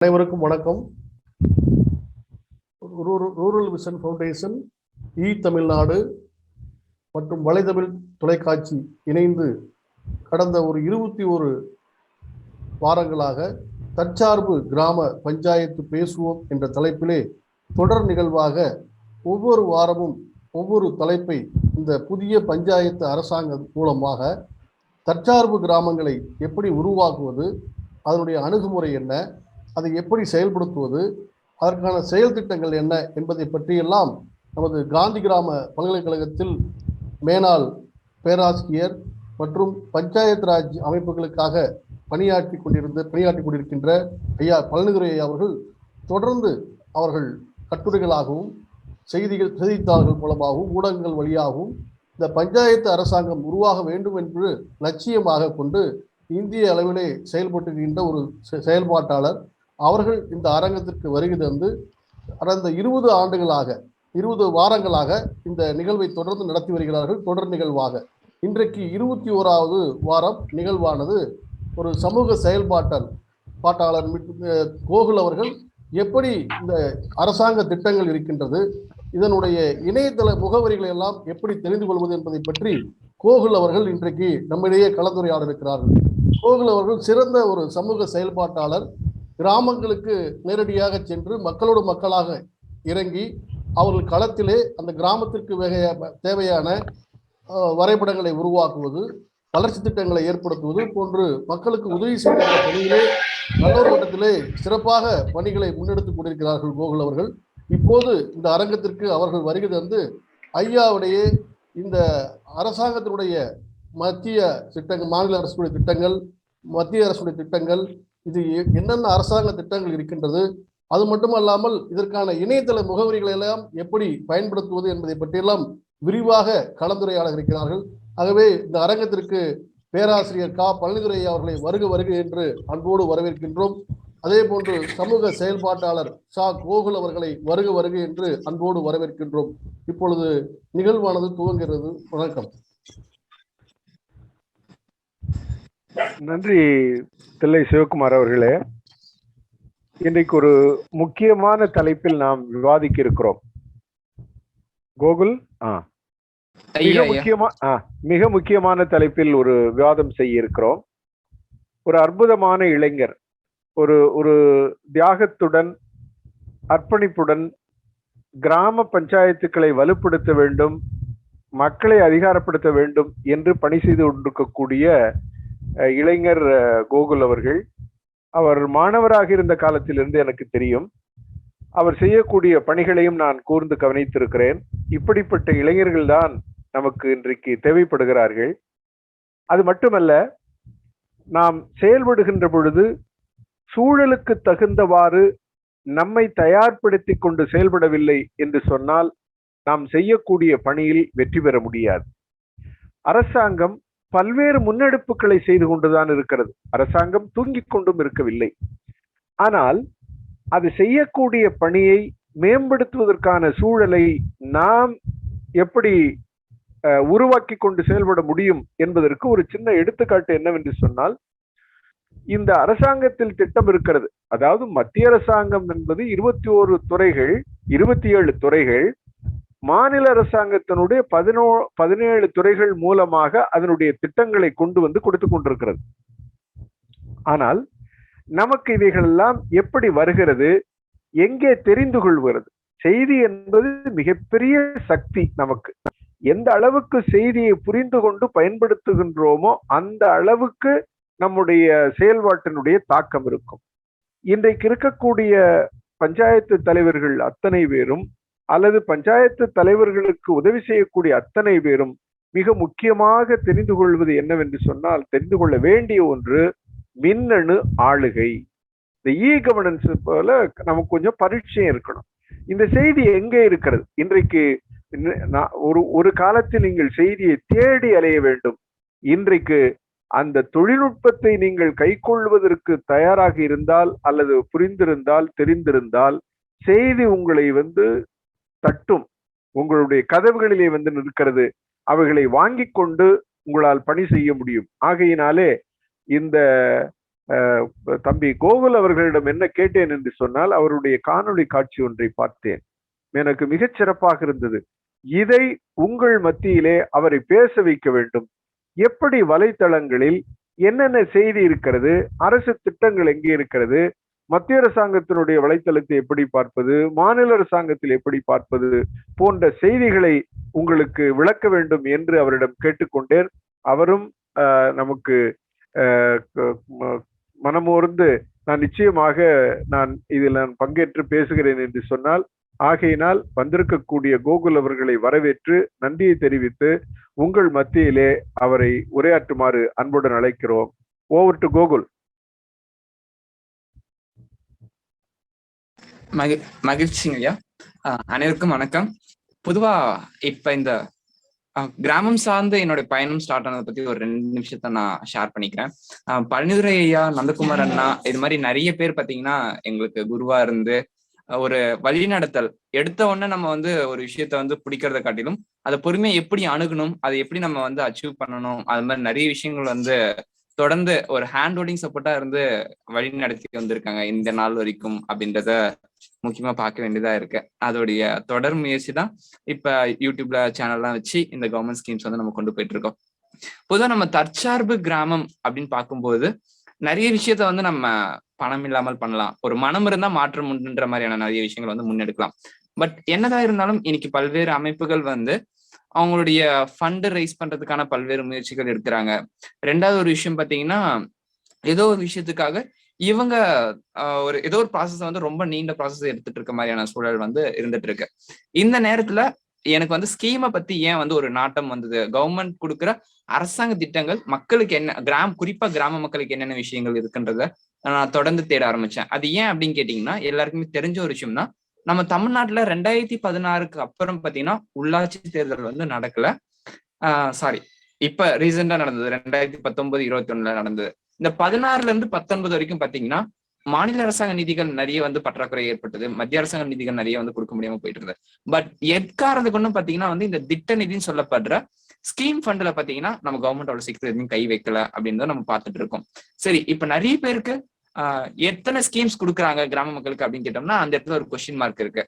அனைவருக்கும் வணக்கம். Rural vision foundation, Tamil Nadu மற்றும் வலைதமிழ் தொலைக்காட்சி இணைந்து கடந்த ஒரு 21 வாரங்களாக தற்சார்பு கிராம பஞ்சாயத்து பேசுவோம் என்ற தலைப்பிலே தொடர் நிகழ்வாக ஒவ்வொரு வாரமும் ஒவ்வொரு தலைப்பை இந்த புதிய பஞ்சாயத்து அரசாங்கம் மூலமாக தற்சார்பு கிராமங்களை எப்படி உருவாக்குவது, அதனுடைய அணுகுமுறை என்ன, அதை எப்படி செயல்படுத்துவது, அதற்கான செயல் திட்டங்கள் என்ன என்பதை பற்றியெல்லாம் நமது காந்தி கிராம பல்கலைக்கழகத்தில் மேனாள் பேராசிரியர் மற்றும் பஞ்சாயத்து ராஜ் அமைப்புகளுக்காக பணியாற்றி கொண்டிருக்கின்ற ஐயா பழனிதுரை அவர்கள் தொடர்ந்து அவர்கள் கட்டுரைகளாகவும் செய்தித்தாள்கள் மூலமாகவும் ஊடகங்கள் வழியாகவும் இந்த பஞ்சாயத்து அரசாங்கம் உருவாக வேண்டும் என்று லட்சியமாக கொண்டு இந்திய அளவிலே செயல்பட்டுகின்ற ஒரு செயல்பாட்டாளர் அவர்கள் இந்த அரங்கத்திற்கு வருகை தந்து கடந்த 20 வாரங்களாக இந்த நிகழ்வை தொடர்ந்து நடத்தி வருகிறார்கள். தொடர் நிகழ்வாக இன்றைக்கு 21வது வாரம் நிகழ்வானது ஒரு சமூக செயல்பாட்டாளர் கோகுல் அவர்கள் எப்படி இந்த அரசாங்க திட்டங்கள் இருக்கின்றது, இதனுடைய இணையதள முகவரிகளை எல்லாம் எப்படி தெரிந்து கொள்வது என்பதை பற்றி கோகுல் அவர்கள் இன்றைக்கு நம்மிடையே கலந்துரையாட இருக்கிறார்கள். கோகுல் அவர்கள் சிறந்த ஒரு சமூக செயல்பாட்டாளர். கிராமங்களுக்கு நேரடியாக சென்று மக்களோடு மக்களாக இறங்கி அவர்கள் களத்திலே அந்த கிராமத்திற்கு தேவையான வரைபடங்களை உருவாக்குவது, வளர்ச்சி திட்டங்களை ஏற்படுத்துவது போன்று மக்களுக்கு உதவி செய்கின்ற பணியிலே நல்லொரு வட்டத்திலே சிறப்பாக பணிகளை முன்னெடுத்துக் கொண்டிருக்கிறார்கள் கோகுல் அவர்கள். இப்போது இந்த அரங்கத்திற்கு அவர்கள் வருகை தந்து ஐயாவுடைய இந்த அரசாங்கத்தினுடைய மத்திய திட்டங்கள், மாநில அரசுடைய திட்டங்கள், மத்திய அரசுடைய திட்டங்கள், இது என்னென்ன அரசாங்க திட்டங்கள் இருக்கின்றது, அது மட்டுமல்லாமல் இதற்கான இணையதள முகவரிகளை எல்லாம் எப்படி பயன்படுத்துவது என்பதை பற்றியெல்லாம் விரிவாக கலந்துரையாட இருக்கிறார்கள். ஆகவே இந்த அரங்கத்திற்கு பேராசிரியர் கா பழனிதுரை அவர்களை வருக என்று அன்போடு வரவேற்கின்றோம். அதே போன்று சமூக செயல்பாட்டாளர் சா கோகுல் அவர்களை வருக என்று அன்போடு வரவேற்கின்றோம். இப்பொழுது நிகழ்வானது துவங்கிறது. வணக்கம். நன்றி தில்லை சிவகுமார் அவர்களே. இன்றைக்கு ஒரு முக்கியமான தலைப்பில் நாம் விவாதிக்க இருக்கிறோம். கோகுல் மிக முக்கியமான தலைப்பில் ஒரு விவாதம் செய்ய இருக்கிறோம். ஒரு அற்புதமான இளைஞர், ஒரு தியாகத்துடன் அர்ப்பணிப்புடன் கிராம பஞ்சாயத்துக்களை வலுப்படுத்த வேண்டும், மக்களை அதிகாரப்படுத்த வேண்டும் என்று பணி செய்து கொண்டிருக்கக்கூடிய இளைஞர் கோகுல் அவர்கள். அவர் மாணவராக இருந்த காலத்திலிருந்து எனக்கு தெரியும். அவர் செய்யக்கூடிய பணிகளையும் நான் கூர்ந்து கவனித்திருக்கிறேன். இப்படிப்பட்ட இளைஞர்கள் தான் நமக்கு இன்றைக்கு தேவைப்படுகிறார்கள். அது மட்டுமல்ல, நாம் செயல்படுகின்ற பொழுது சூழலுக்கு தகுந்தவாறு நம்மை தயார்படுத்தி கொண்டு செயல்படவில்லை என்று சொன்னால் நாம் செய்யக்கூடிய பணியில் வெற்றி பெற முடியாது. அரசாங்கம் பல்வேறு முன்னெடுப்புகளை செய்து கொண்டுதான் இருக்கிறது. அரசாங்கம் தூங்கிக் கொண்டும் இருக்கவில்லை. ஆனால் அது செய்யக்கூடிய பணியை மேம்படுத்துவதற்கான சூழலை நாம் எப்படி உருவாக்கி கொண்டு செயல்பட முடியும் என்பதற்கு ஒரு சின்ன எடுத்துக்காட்டு என்னவென்று சொன்னால், இந்த அரசாங்கத்தில் திட்டம் இருக்கிறது. அதாவது மத்திய அரசாங்கம் என்பது 27 துறைகள், மாநில அரசாங்கத்தினுடைய 17 துறைகள் மூலமாக அதனுடைய திட்டங்களை கொண்டு வந்து கொடுத்து கொண்டிருக்கிறது. ஆனால் நமக்கு இவைகள் எல்லாம் எப்படி வருகிறது, எங்கே தெரிந்து கொள்கிறது? செய்தி என்பது மிகப்பெரிய சக்தி. நமக்கு எந்த அளவுக்கு செய்தியை புரிந்து கொண்டு பயன்படுத்துகின்றோமோ அந்த அளவுக்கு நம்முடைய செயல்பாட்டினுடைய தாக்கம் இருக்கும். இன்றைக்கு இருக்கக்கூடிய பஞ்சாயத்து தலைவர்கள் அத்தனை பேரும் அல்லது பஞ்சாயத்து தலைவர்களுக்கு உதவி செய்யக்கூடிய அத்தனை பேரும் மிக முக்கியமாக தெரிந்து கொள்வது என்னவென்று சொன்னால், தெரிந்து கொள்ள வேண்டிய ஒன்று மின்னணு ஆளுகை. இந்த கவர்னன்ஸ் போல நமக்கு கொஞ்சம் பரிச்சயம் இருக்கணும். இந்த செய்தி எங்கே இருக்கிறது? இன்றைக்கு ஒரு காலத்தில் நீங்கள் செய்தியை தேடி அலைய வேண்டும். இன்றைக்கு அந்த தொழில்நுட்பத்தை நீங்கள் கைக்கொள்வதற்கு தயாராக இருந்தால் அல்லது புரிந்திருந்தால் தெரிந்திருந்தால் செய்தி உங்களை தட்டும், உங்களுடைய கதவுகளிலே நிற்கிறது. அவைகளை வாங்கி கொண்டு உங்களால் பணி செய்ய முடியும். ஆகையினாலே இந்த தம்பி கோகுல் அவர்களிடம் என்ன கேட்டேன் என்று சொன்னால், அவருடைய காணொளி காட்சி ஒன்றை பார்த்தேன், எனக்கு மிகச் சிறப்பாக இருந்தது. இதை உங்கள் மத்தியிலே அவரை பேச வைக்க வேண்டும். எப்படி வலைத்தளங்களில் என்னென்ன செய்தி இருக்கிறது, அரசு திட்டங்கள் எங்கே இருக்கிறது, மத்திய அரசாங்கத்தினுடைய வலைத்தளத்தை எப்படி பார்ப்பது, மாநில அரசாங்கத்தில் எப்படி பார்ப்பது போன்ற செய்திகளை உங்களுக்கு விளக்க வேண்டும் என்று அவரிடம் கேட்டுக்கொண்டேன். அவரும் நமக்கு மனமோர்ந்து நான் நிச்சயமாக இதில் பங்கேற்று பேசுகிறேன் என்று சொன்னால், ஆகையினால் வந்திருக்கக்கூடிய கோகுல் அவர்களை வரவேற்று நன்றியை தெரிவித்து உங்கள் மத்தியிலே அவரை உரையாற்றுமாறு அன்புடன் அழைக்கிறோம். Over to Gokul. மகிழ்ச்சிங்க ஐயா. அனைவருக்கும் வணக்கம். பொதுவா இப்ப இந்த கிராமம் சார்ந்து என்னோட பயணம் ஸ்டார்ட் ஆனதை பத்தி ஒரு 2 நிமிஷத்தை நான் ஷேர் பண்ணிக்கிறேன். பழனிதுரை ஐயா, நந்தகுமார் அண்ணா, இது மாதிரி நிறைய பேர் பாத்தீங்கன்னா எங்களுக்கு குருவா இருந்து ஒரு வழிநடத்தல் எடுத்த உடனே நம்ம ஒரு விஷயத்த பிடிக்கிறத காட்டிலும் அதை பொறுமையை எப்படி அணுகணும், அதை எப்படி நம்ம அச்சீவ் பண்ணணும், அது மாதிரி நிறைய விஷயங்கள் தொடர்ந்து ஒரு ஹேண்ட் ஹோல்டிங் சப்போர்ட்டா இருந்து வழி நடத்தி வந்திருக்காங்க இந்த நாள் வரைக்கும் அப்படின்றத முக்கியமா பார்க்க வேண்டியதா இருக்கு. அதோடைய தொடர் முயற்சி தான் இப்ப யூடியூப்ல சேனல்லாம் வச்சு இந்த கவர்மெண்ட் ஸ்கீம்ஸ் நம்ம கொண்டு போயிட்டு இருக்கோம். பொதுவாக நம்ம தற்சார்பு கிராமம் அப்படின்னு பார்க்கும்போது நிறைய விஷயத்த நம்ம பணம் இல்லாமல் பண்ணலாம், ஒரு மனம் இருந்தா மாற்றம் உண்டுன்ற மாதிரியான நிறைய விஷயங்கள் முன்னெடுக்கலாம். பட் என்னதான் இருந்தாலும் இன்னைக்கு பல்வேறு அமைப்புகள் அவங்களுடைய ஃபண்ட் ரைஸ் பண்றதுக்கான பல்வேறு முயற்சிகள் எடுக்கிறாங்க. 2வது ஒரு விஷயம் பாத்தீங்கன்னா, ஏதோ ஒரு விஷயத்துக்காக இவங்க ஏதோ ஒரு ப்ராசஸ் ரொம்ப நீண்ட ப்ராசஸ் எடுத்துட்டு இருக்க மாதிரியான சூழல் இருந்துட்டு இருக்கு. இந்த நேரத்துல எனக்கு ஸ்கீமை பத்தி ஏன் ஒரு நாட்டம் வந்தது, கவர்மெண்ட் கொடுக்குற அரசாங்க திட்டங்கள் மக்களுக்கு என்ன, குறிப்பா கிராம மக்களுக்கு என்னென்ன விஷயங்கள் இருக்குன்றத நான் தொடர்ந்து தேட ஆரம்பிச்சேன். அது ஏன் அப்படின்னு கேட்டீங்கன்னா, எல்லாருக்குமே தெரிஞ்ச ஒரு விஷயம் தான். நம்ம தமிழ்நாட்டுல 2016க்கு அப்புறம் பாத்தீங்கன்னா உள்ளாட்சி தேர்தல் நடக்கல. சாரி, இப்ப ரீசெண்டா நடந்தது 2019-21 நடந்தது. இந்த 16ல இருந்து 19 வரைக்கும் பாத்தீங்கன்னா மாநில அரசாங்க நிதிகள் நிறைய பற்றாக்குறை ஏற்பட்டது, மத்திய அரசாங்க நிதிகள் நிறைய கொடுக்க முடியாம போயிட்டு இருந்தது. பட் எக்காரணத்துக்கு ஒன்றும் பாத்தீங்கன்னா இந்த திட்ட நிதின்னு சொல்லப்படுற ஸ்கீம் ஃபண்ட்ல பாத்தீங்கன்னா நம்ம கவர்மெண்ட் அவ்வளவு சீக்கிரம் எதுவும் கை வைக்கல அப்படின்னு நம்ம பார்த்துட்டு இருக்கோம். சரி, இப்ப நிறைய பேருக்கு எத்தனை ஸ்கீம்ஸ் கொடுக்குறாங்க கிராம மக்களுக்கு அப்படின்னு கேட்டோம்னா அந்த இடத்துல ஒரு கொஸ்டின் மார்க் இருக்கு.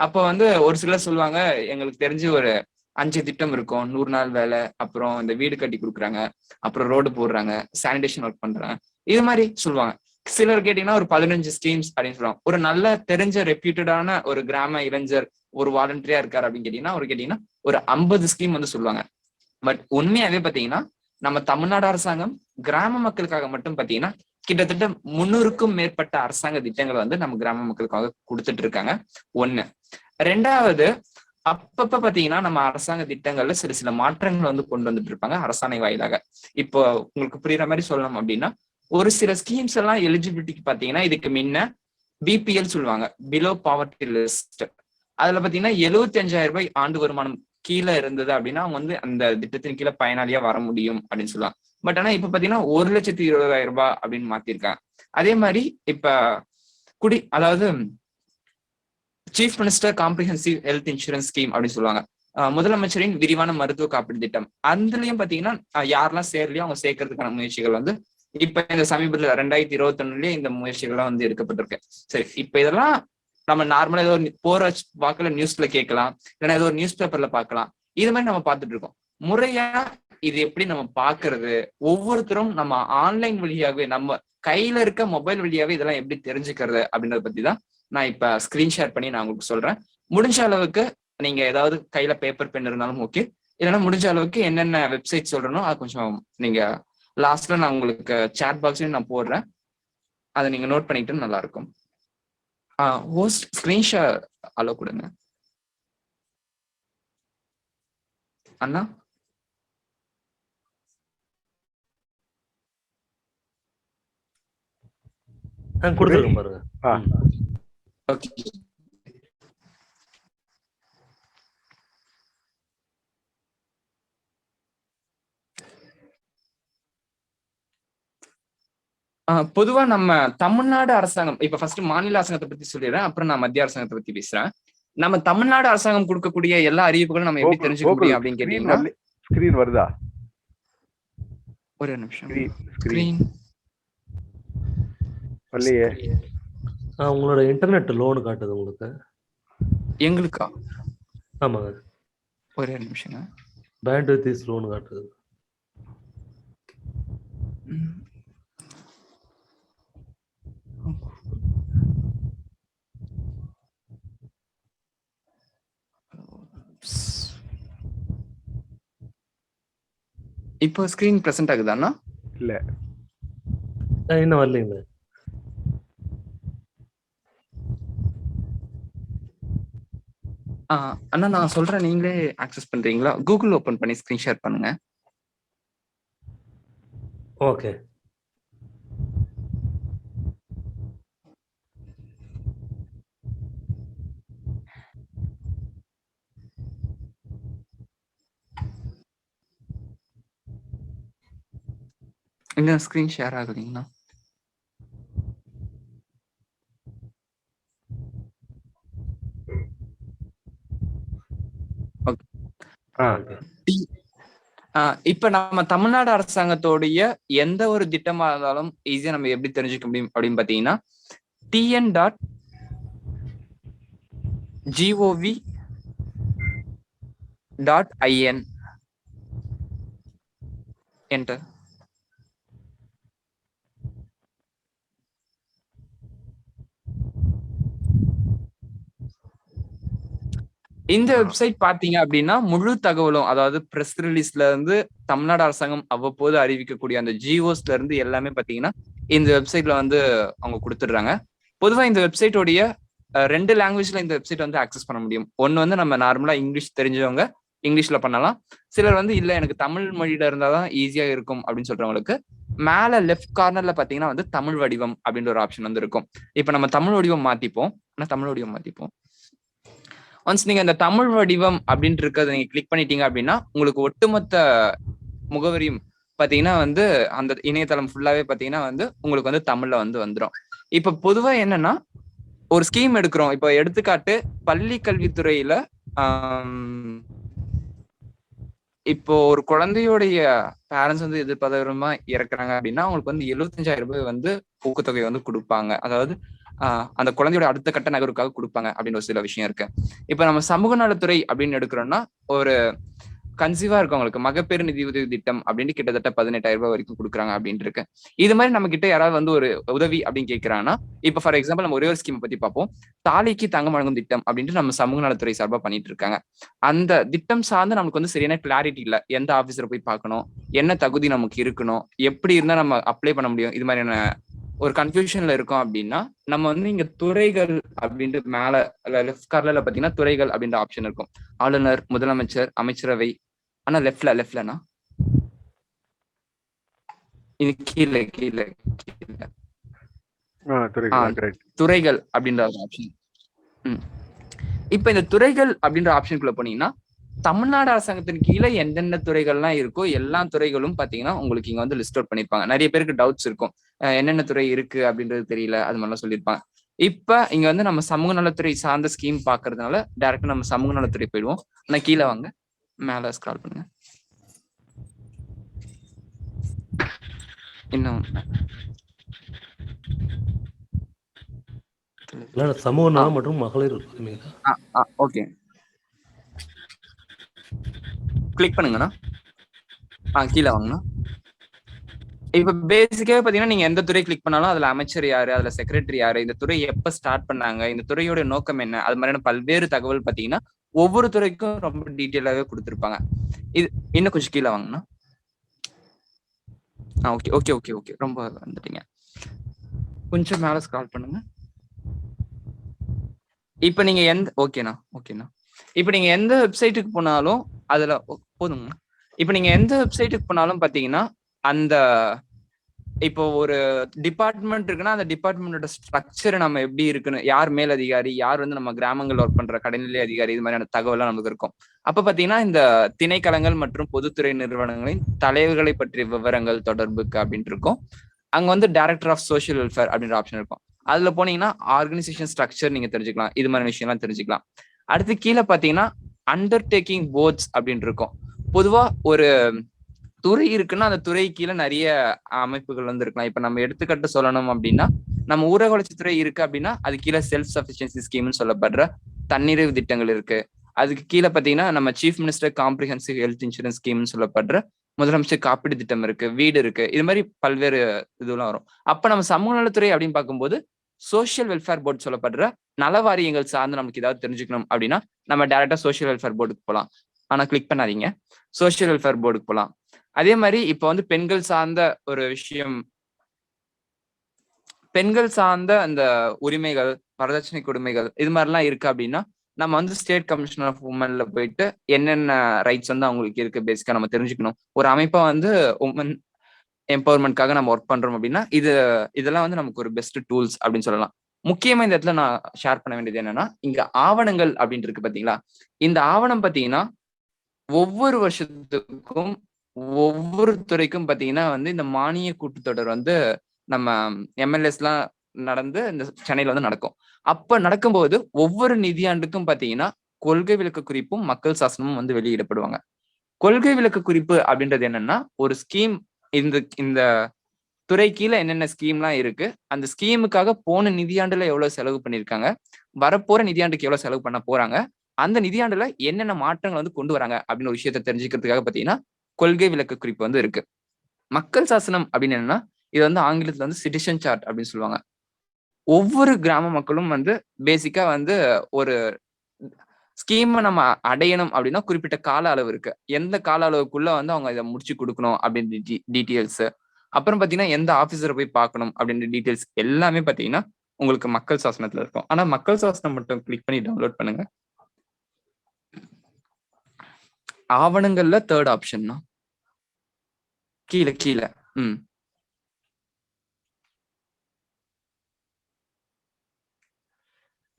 அப்போ ஒரு சிலர் சொல்லுவாங்க, எங்களுக்கு தெரிஞ்சு ஒரு 5 திட்டம் இருக்கும், 100 நாள் வேலை, அப்புறம் இந்த வீடு கட்டி கொடுக்குறாங்க, அப்புறம் ரோடு போடுறாங்க, சானிடேஷன் ஒர்க் பண்றாங்க, இது மாதிரி சொல்லுவாங்க. சிலர் கேட்டீங்கன்னா ஒரு 15 ஸ்கீம்ஸ் அப்படின்னு சொல்லுவாங்க. ஒரு நல்ல தெரிஞ்ச ரெப்யூட்டடான ஒரு கிராம இளைஞர் ஒரு வாலண்டியரா இருக்காரு அப்படின்னு கேட்டீங்கன்னா ஒரு 50 ஸ்கீம் சொல்லுவாங்க. பட் உண்மையாவே பாத்தீங்கன்னா நம்ம தமிழ்நாடு அரசாங்கம் கிராம மக்களுக்காக மட்டும் பாத்தீங்கன்னா கிட்டத்தட்ட 300க்கும் மேற்பட்ட அரசாங்க திட்டங்கள் நம்ம கிராம மக்களுக்காக கொடுத்துட்டு இருக்காங்க. 1. 2வது, அப்பப்ப பாத்தீங்கன்னா நம்ம அரசாங்க திட்டங்கள்ல சில மாற்றங்கள் கொண்டு வந்துட்டு இருப்பாங்க அரசாணை வாயிலாக. இப்போ உங்களுக்கு புரியுற மாதிரி சொல்லணும் அப்படின்னா, ஒரு சில ஸ்கீம்ஸ் எல்லாம் எலிஜிபிலிட்டிக்கு பாத்தீங்கன்னா இதுக்கு முன்ன பிபிஎல் சொல்லுவாங்க, பிலோ பாவர்ட்டி லிஸ்ட். அதுல பாத்தீங்கன்னா 75,000 ரூபாய் ஆண்டு வருமானம் கீழே இருந்தது அப்படின்னா அவங்க அந்த திட்டத்தின் கீழே பயனாளியா வர முடியும் அப்படின்னு சொல்லுவாங்க. பட் ஆனா இப்ப பாத்தீங்கன்னா 1,20,000 ரூபாய் அப்படின்னு மாத்திருக்காங்க. அதே மாதிரி இப்ப அதாவது chief minister comprehensive health insurance scheme அப்படின்னு சொல்லுவாங்க, முதலமைச்சரின் விரிவான மருத்துவ காப்பீடு திட்டம். அதுலயும் பாத்தீங்கன்னா யாரெல்லாம் சேரலையோ அவங்க சேர்க்கறதுக்கான முயற்சிகள் இப்ப இந்த சமீபத்துல 2021 இந்த முயற்சிகள்லாம் எடுக்கப்பட்டிருக்கு. சரி, இப்ப இதெல்லாம் நம்ம நார்மலா ஏதோ போற வாக்குல நியூஸ்ல கேட்கலாம், இல்லைன்னா ஏதோ ஒரு நியூஸ் பேப்பர்ல பார்க்கலாம், இது மாதிரி நம்ம பார்த்துட்டு இருக்கோம். முறையா இது எப்படி நம்ம பாக்குறது, ஒவ்வொருத்தரும் நம்ம ஆன்லைன் வழியாகவே நம்ம கையில இருக்க மொபைல் வழியாவே இதெல்லாம் எப்படி தெரிஞ்சுக்கிறது அப்படின்றத பத்தி தான் நான் இப்ப ஸ்கிரீன் ஷேர் பண்ணி நான் உங்களுக்கு சொல்றேன். முடிஞ்ச அளவுக்கு நீங்க ஏதாவது கையில பேப்பர் பென் இருந்தாலும் ஓகே, இல்லைன்னா முடிஞ்ச அளவுக்கு என்னென்ன வெப்சைட் சொல்றனோ அது கொஞ்சம் நீங்க லாஸ்ட்ல நான் உங்களுக்கு சாட் பாக்ஸ்லயும் நான் போடுறேன், அதை நீங்க நோட் பண்ணிட்டு நல்லா இருக்கும். ஹோஸ்ட் ஸ்கிரீன் ஷேர் அலோ கொடுங்க அண்ணா. கொடுத்துருக்கேன் பாருங்க. ஓகே, பொதுவா நம்ம தமிழ்நாடு அரசாங்கம், இப்ப ஃபர்ஸ்ட் மாநில அரசாங்கத்தை பத்தி சொல்லிடுறேன், அப்புறம் நான் மத்திய அரசாங்கத்தை பத்தி பேசுறேன். நம்ம தமிழ்நாடு அரசாங்கம் கொடுக்கக்கூடிய எல்லா அறிவிப்புகளும் நம்ம எப்படி தெரிஞ்சுக்க முடியும் அப்படின்னு கேட்டீங்கன்னா, ஸ்கிரீன் வருதா? ஒரு நிமிஷம், ஸ்கிரீன் இல்லையே. உங்களோட இன்டர்நெட் லோடு காட்டுது உங்களுக்கு. எங்களுக்கா? ஆமாங்க, ஒரே நிமிஷங்க. பேண்ட்வித் இஸ் லோடு காட்டுது. இப்போ ஸ்கிரீன் பிரசன்ட் ஆகுதாண்ணா? இல்ல. இன்னும் வரலைங்க. அண்ணா நான் சொல்றேன், நீங்களே ஆக்சஸ் பண்றீங்களா? கூகுள் ஓபன் பண்ணி ஸ்கிரீன் ஷேர் பண்ணுங்க. ஓகே. எங்க ஸ்கிரீன் ஷேர் ஆகுதுங்கண்ணா? இப்ப நம்ம தமிழ்நாடு அரசாங்கத்தோடைய எந்த ஒரு திட்டமா இருந்தாலும் ஈஸியா நம்ம எப்படி தெரிஞ்சுக்க முடியும் அப்படின்னு பாத்தீங்கன்னா, tn.gov.in என்டர். இந்த வெப்சைட் பாத்தீங்க அப்படின்னா முழு தகவலும், அதாவது பிரஸ் ரிலீஸ்ல இருந்து தமிழ்நாடு அரசாங்கம் அவ்வப்போது அறிவிக்கக்கூடிய அந்த ஜிஓஸ்ல இருந்து எல்லாமே பாத்தீங்கன்னா இந்த வெப்சைட்ல வந்து அவங்க கொடுத்துடுறாங்க. பொதுவா இந்த வெப்சைட்டோடைய 2 லாங்குவேஜ்ல இந்த வெப்சைட் வந்து ஆக்சஸ் பண்ண முடியும். ஒன்னு வந்து நம்ம நார்மலா இங்கிலீஷ் தெரிஞ்சவங்க இங்கிலீஷ்ல பண்ணலாம். சிலர் வந்து இல்ல எனக்கு தமிழ் மொழியில இருந்தாதான் ஈஸியா இருக்கும் அப்படின்னு சொல்றவங்களுக்கு மேல லெஃப்ட் கார்னர்ல பாத்தீங்கன்னா வந்து தமிழ் வடிவம் அப்படின்ற ஒரு ஆப்ஷன் வந்து இருக்கும். இப்ப நம்ம தமிழ் வடிவம் மாத்திப்போம். ஒன்ஸ் நீங்க அந்த தமிழ் வடிவம் அப்படின்ட்டு இருக்கிறத நீங்க கிளிக் பண்ணிட்டீங்க அப்படின்னா உங்களுக்கு ஒட்டுமொத்த முகவரியும் பாத்தீங்கன்னா வந்து அந்த இணையதளம் ஃபுல்லாவே பாத்தீங்கன்னா வந்து உங்களுக்கு வந்து தமிழ்ல வந்து வந்துடும். இப்ப பொதுவா என்னன்னா ஒரு ஸ்கீம் எடுக்கிறோம். இப்ப எடுத்துக்காட்டு பள்ளி கல்வித்துறையில இப்போ ஒரு குழந்தையோடைய பேரண்ட்ஸ் வந்து எதிர்பார்த்தமா இறக்குறாங்க அப்படின்னா அவங்களுக்கு வந்து 75,000 ரூபாய் வந்து ஊக்கத்தொகை வந்து கொடுப்பாங்க. அதாவது அந்த குழந்தையோட அடுத்த கட்ட நகருக்காக கொடுப்பாங்க அப்படின்னு ஒரு சில விஷயம் இருக்கு. இப்ப நம்ம சமூக நலத்துறை அப்படின்னு எடுக்கிறோம்னா ஒரு கன்சீவா இருக்கவங்களுக்கு மகப்பேறு நிதி உதவி திட்டம் அப்படின்னு கிட்டத்தட்ட 18,000 ரூபாய் வரைக்கும் கொடுக்குறாங்க அப்படின்னு இருக்கு. இது மாதிரி நம்ம கிட்ட யாராவது வந்து ஒரு உதவி அப்படின்னு கேட்கிறாங்கன்னா, இப்ப ஃபார் எக்ஸாம்பிள் நம்ம ஒரே ஒரு ஸ்கீம் பத்தி பார்ப்போம். தாலிக்கு தங்கம் வழங்கும் திட்டம் அப்படின்ட்டு நம்ம சமூக நலத்துறை சார்பா பண்ணிட்டு இருக்காங்க. அந்த திட்டம் சார்ந்து நமக்கு வந்து சரியான கிளாரிட்டி இல்ல. எந்த ஆபீசரை போய் பார்க்கணும், என்ன தகுதி நமக்கு இருக்கணும், எப்படி இருந்தா நம்ம அப்ளை பண்ண முடியும், இது மாதிரியான ஒரு கன்ஃபியூஷன்ல இருக்கோம் அப்படின்னா நம்ம வந்து இங்க துறைகள் அப்படின்ட்டு மேல லெஃப்ட் கார்னர்ல பாத்தீங்கன்னா துறைகள் அப்படின்ற ஆப்ஷன் இருக்கும். ஆளுநர், முதலமைச்சர், அமைச்சரவை. ஆனா லெஃப்ட்லனா இது கீழே துறைகள் அப்படின்ற ஆப்ஷன். இப்ப இந்த துறைகள் அப்படின்ற ஆப்ஷனுக்குள்ள போனீங்கன்னா தமிழ்நாடு அரசாங்கத்தின் கீழே எந்தெந்த துறைகள்லாம் இருக்கோ எல்லா துறைகளும் பாத்தீங்கன்னா உங்களுக்கு இங்க வந்து லிஸ்ட் அவுட் பண்ணிருப்பாங்க. நிறைய பேருக்கு டவுட்ஸ் இருக்கும், என்னென்ன துறை இருக்கு அப்படின்றது தெரியல, அது மாதிரிலாம் சொல்லியிருப்பாங்க. இப்ப இங்க வந்து நம்ம சமூக நலத்துறை சார்ந்த ஸ்கீம் பாக்குறதுனால டைரக்டா நம்ம சமூக நலத்துறை போயிடுவோம். ஆனா கீழே வாங்க, மேல ஸ்க்ரால் பண்ணுங்க. இன்னும் சமூக நலம் மற்றும் மகளிர் ஓகே கிளிக் பண்ணுங்கண்ணா. கீழே வாங்கண்ணா. இப்ப பேசிக்காவே பாத்தீங்கன்னா நீங்க எந்த துறை கிளிக் பண்ணாலும் அதுல அமைச்சர் யாரு, அதுல செக்ரட்டரி யாரு, இந்த துறை எப்ப ஸ்டார்ட் பண்ணாங்க, இந்த துறையோட நோக்கம் என்ன, அது மாதிரியான பல்வேறு தகவல் பாத்தீங்கன்னா ஒவ்வொரு துறைக்கும் ரொம்ப டீட்டெயிலாவே கொடுத்துருப்பாங்க. இது இன்னும் கொஞ்சம் கீழே வாங்கண்ணா. ஓகே ஓகே ஓகே ஓகே ரொம்ப வந்துட்டீங்க. கொஞ்சம் மேல ஸ்க்ரால் பண்ணுங்க. இப்ப நீங்க ஓகேண்ணா இப்ப நீங்க எந்த வெப்சைட்டுக்கு போனாலும் அதுல போதுங்கண்ணா. இப்ப நீங்க எந்த வெப்சைட்டுக்கு போனாலும் பாத்தீங்கன்னா அந்த இப்போ ஒரு டிபார்ட்மெண்ட் இருக்குன்னா அந்த டிபார்ட்மெண்டோட ஸ்ட்ரக்சர் நம்ம எப்படி இருக்குன்னு, யார் மேல் அதிகாரி, யார் வந்து நம்ம கிராமங்கள் ஒர்க் பண்ற கடைநிலை அதிகாரி, இது மாதிரியான தகவல்லாம் நமக்கு இருக்கும். அப்ப பாத்தீங்கன்னா இந்த திணைக்களங்கள் மற்றும் பொதுத்துறை நிறுவனங்களின் தலைவர்களை பற்றிய விவரங்கள் தொடர்புக்கு அப்படின்ட்டு இருக்கும். அங்க வந்து டைரக்டர் ஆஃப் சோசியல் வெல்ஃபேர் அப்படின்ற ஆப்ஷன் இருக்கும். அதுல போனீங்கன்னா ஆர்கனைசேஷன் ஸ்ட்ரக்சர் நீங்க தெரிஞ்சுக்கலாம், இது மாதிரி விஷயம்லாம் தெரிஞ்சுக்கலாம். அடுத்து கீழே பாத்தீங்கன்னா அண்டர்டேக்கிங் போர்ட்ஸ் அப்படின்னு இருக்கும். பொதுவா ஒரு துறை இருக்குன்னா அந்த துறை கீழே நிறைய அமைப்புகள் வந்து இருக்கலாம். இப்ப நம்ம எடுத்துக்கிட்டு சொல்லணும் அப்படின்னா நம்ம ஊரக வளர்ச்சித்துறை இருக்கு அப்படின்னா அது கீழே செல்ஃப் சஃபிஷியன்சி ஸ்கீம்னு சொல்லப்படுற தன்னிறைவு திட்டங்கள் இருக்கு. அதுக்கு கீழே பாத்தீங்கன்னா நம்ம chief minister comprehensive health insurance ஸ்கீம்னு சொல்லப்படுற முதலமைச்சர் காப்பீடு திட்டம் இருக்கு, வீடு இருக்கு. இது மாதிரி பல்வேறு இதெல்லாம் வரும். அப்ப நம்ம சமூக நலத்துறை அப்படின்னு பார்க்கும்போது சோசியல் வெல்ஃபேர் போர்டு சொல்லப்படுற நல வாரியங்கள் சார்ந்து நமக்கு ஏதாவது தெரிஞ்சுக்கணும் அப்படின்னா நம்ம டைரக்டா சோசியல் வெல்ஃபேர் போர்டுக்கு போகலாம். ஆனா கிளிக் பண்ணாதீங்க, சோசியல் வெல்ஃபேர் போர்டுக்கு போகலாம். அதே மாதிரி இப்ப வந்து பெண்கள் சார்ந்த ஒரு விஷயம், பெண்கள் சார்ந்த அந்த உரிமைகள், வரதட்சணை கொடுமைகள் இது மாதிரிலாம் இருக்கு அப்படின்னா நம்ம வந்து ஸ்டேட் கமிஷனர் ஆஃப் உமன்ல போயிட்டு என்னென்ன ரைட்ஸ் வந்து அவங்களுக்கு இருக்கு பேசிக்கா நம்ம தெரிஞ்சுக்கணும். ஒரு அமைப்பா வந்து உமன் எம்பவர்மெண்ட்காக நம்ம ஒர்க் பண்றோம் அப்படின்னா இதெல்லாம் வந்து நமக்கு ஒரு பெஸ்ட் டூல்ஸ் அப்படின்னு சொல்லலாம். முக்கியமா இந்த இடத்துல நான் ஷேர் பண்ண வேண்டியது என்னன்னா, இங்க ஆவணங்கள் அப்படின்னு இருக்கு பாத்தீங்களா, இந்த ஆவணம் பாத்தீங்கன்னா ஒவ்வொரு வருஷத்துக்கும் ஒவ்வொரு துறைக்கும் பாத்தீங்கன்னா வந்து இந்த மானிய கூட்டத்தொடர் வந்து நம்ம எம்எல்ஏஸ் எல்லாம் நடந்து இந்த சென்னையில வந்து நடக்கும். அப்ப நடக்கும்போது ஒவ்வொரு நிதியாண்டுக்கும் பாத்தீங்கன்னா கொள்கை விளக்க குறிப்பும் மக்கள் சாசனமும் வந்து வெளியிடப்படுவாங்க. கொள்கை விளக்க குறிப்பு அப்படின்றது என்னன்னா, ஒரு ஸ்கீம் இந்த துறை கீழே என்னென்ன ஸ்கீம்லாம் இருக்கு, அந்த ஸ்கீமுக்காக போன நிதியாண்டுல எவ்வளவு செலவு பண்ணிருக்காங்க, வரப்போற நிதியாண்டுக்கு எவ்வளவு செலவு பண்ண போறாங்க, அந்த நிதியாண்டுல என்னென்ன மாற்றங்கள் வந்து கொண்டு வராங்க அப்படின்னு ஒரு விஷயத்த தெரிஞ்சுக்கிறதுக்காக பாத்தீங்கன்னா கொள்கை விளக்க குறிப்பு வந்து இருக்கு. மக்கள் சாசனம் அப்படின்னு என்னன்னா, இது வந்து ஆங்கிலத்துல வந்து சிட்டிசன் சார்ட் அப்படின்னு சொல்லுவாங்க. ஒவ்வொரு கிராம மக்களும் வந்து பேசிக்கா வந்து ஒரு ஸ்கீமை நம்ம அடையணும் அப்படின்னா குறிப்பிட்ட கால அளவு இருக்கு. எந்த கால அளவுக்குள்ள வந்து அவங்க இதை முடிச்சு கொடுக்கணும் அப்படின்ற டீட்டெயில்ஸ், அப்புறம் பாத்தீங்கன்னா எந்த ஆபீசரை போய் பார்க்கணும் அப்படின்ற டீட்டெயில்ஸ் எல்லாமே பாத்தீங்கன்னா உங்களுக்கு மக்கள் சாசனத்துல இருக்கும். ஆனா மக்கள் சாசனம் மட்டும் கிளிக் பண்ணி டவுன்லோட் பண்ணுங்க. ஆவணங்கள்ல தேர்ட் ஆப்ஷன் தான் கீழே கீழே.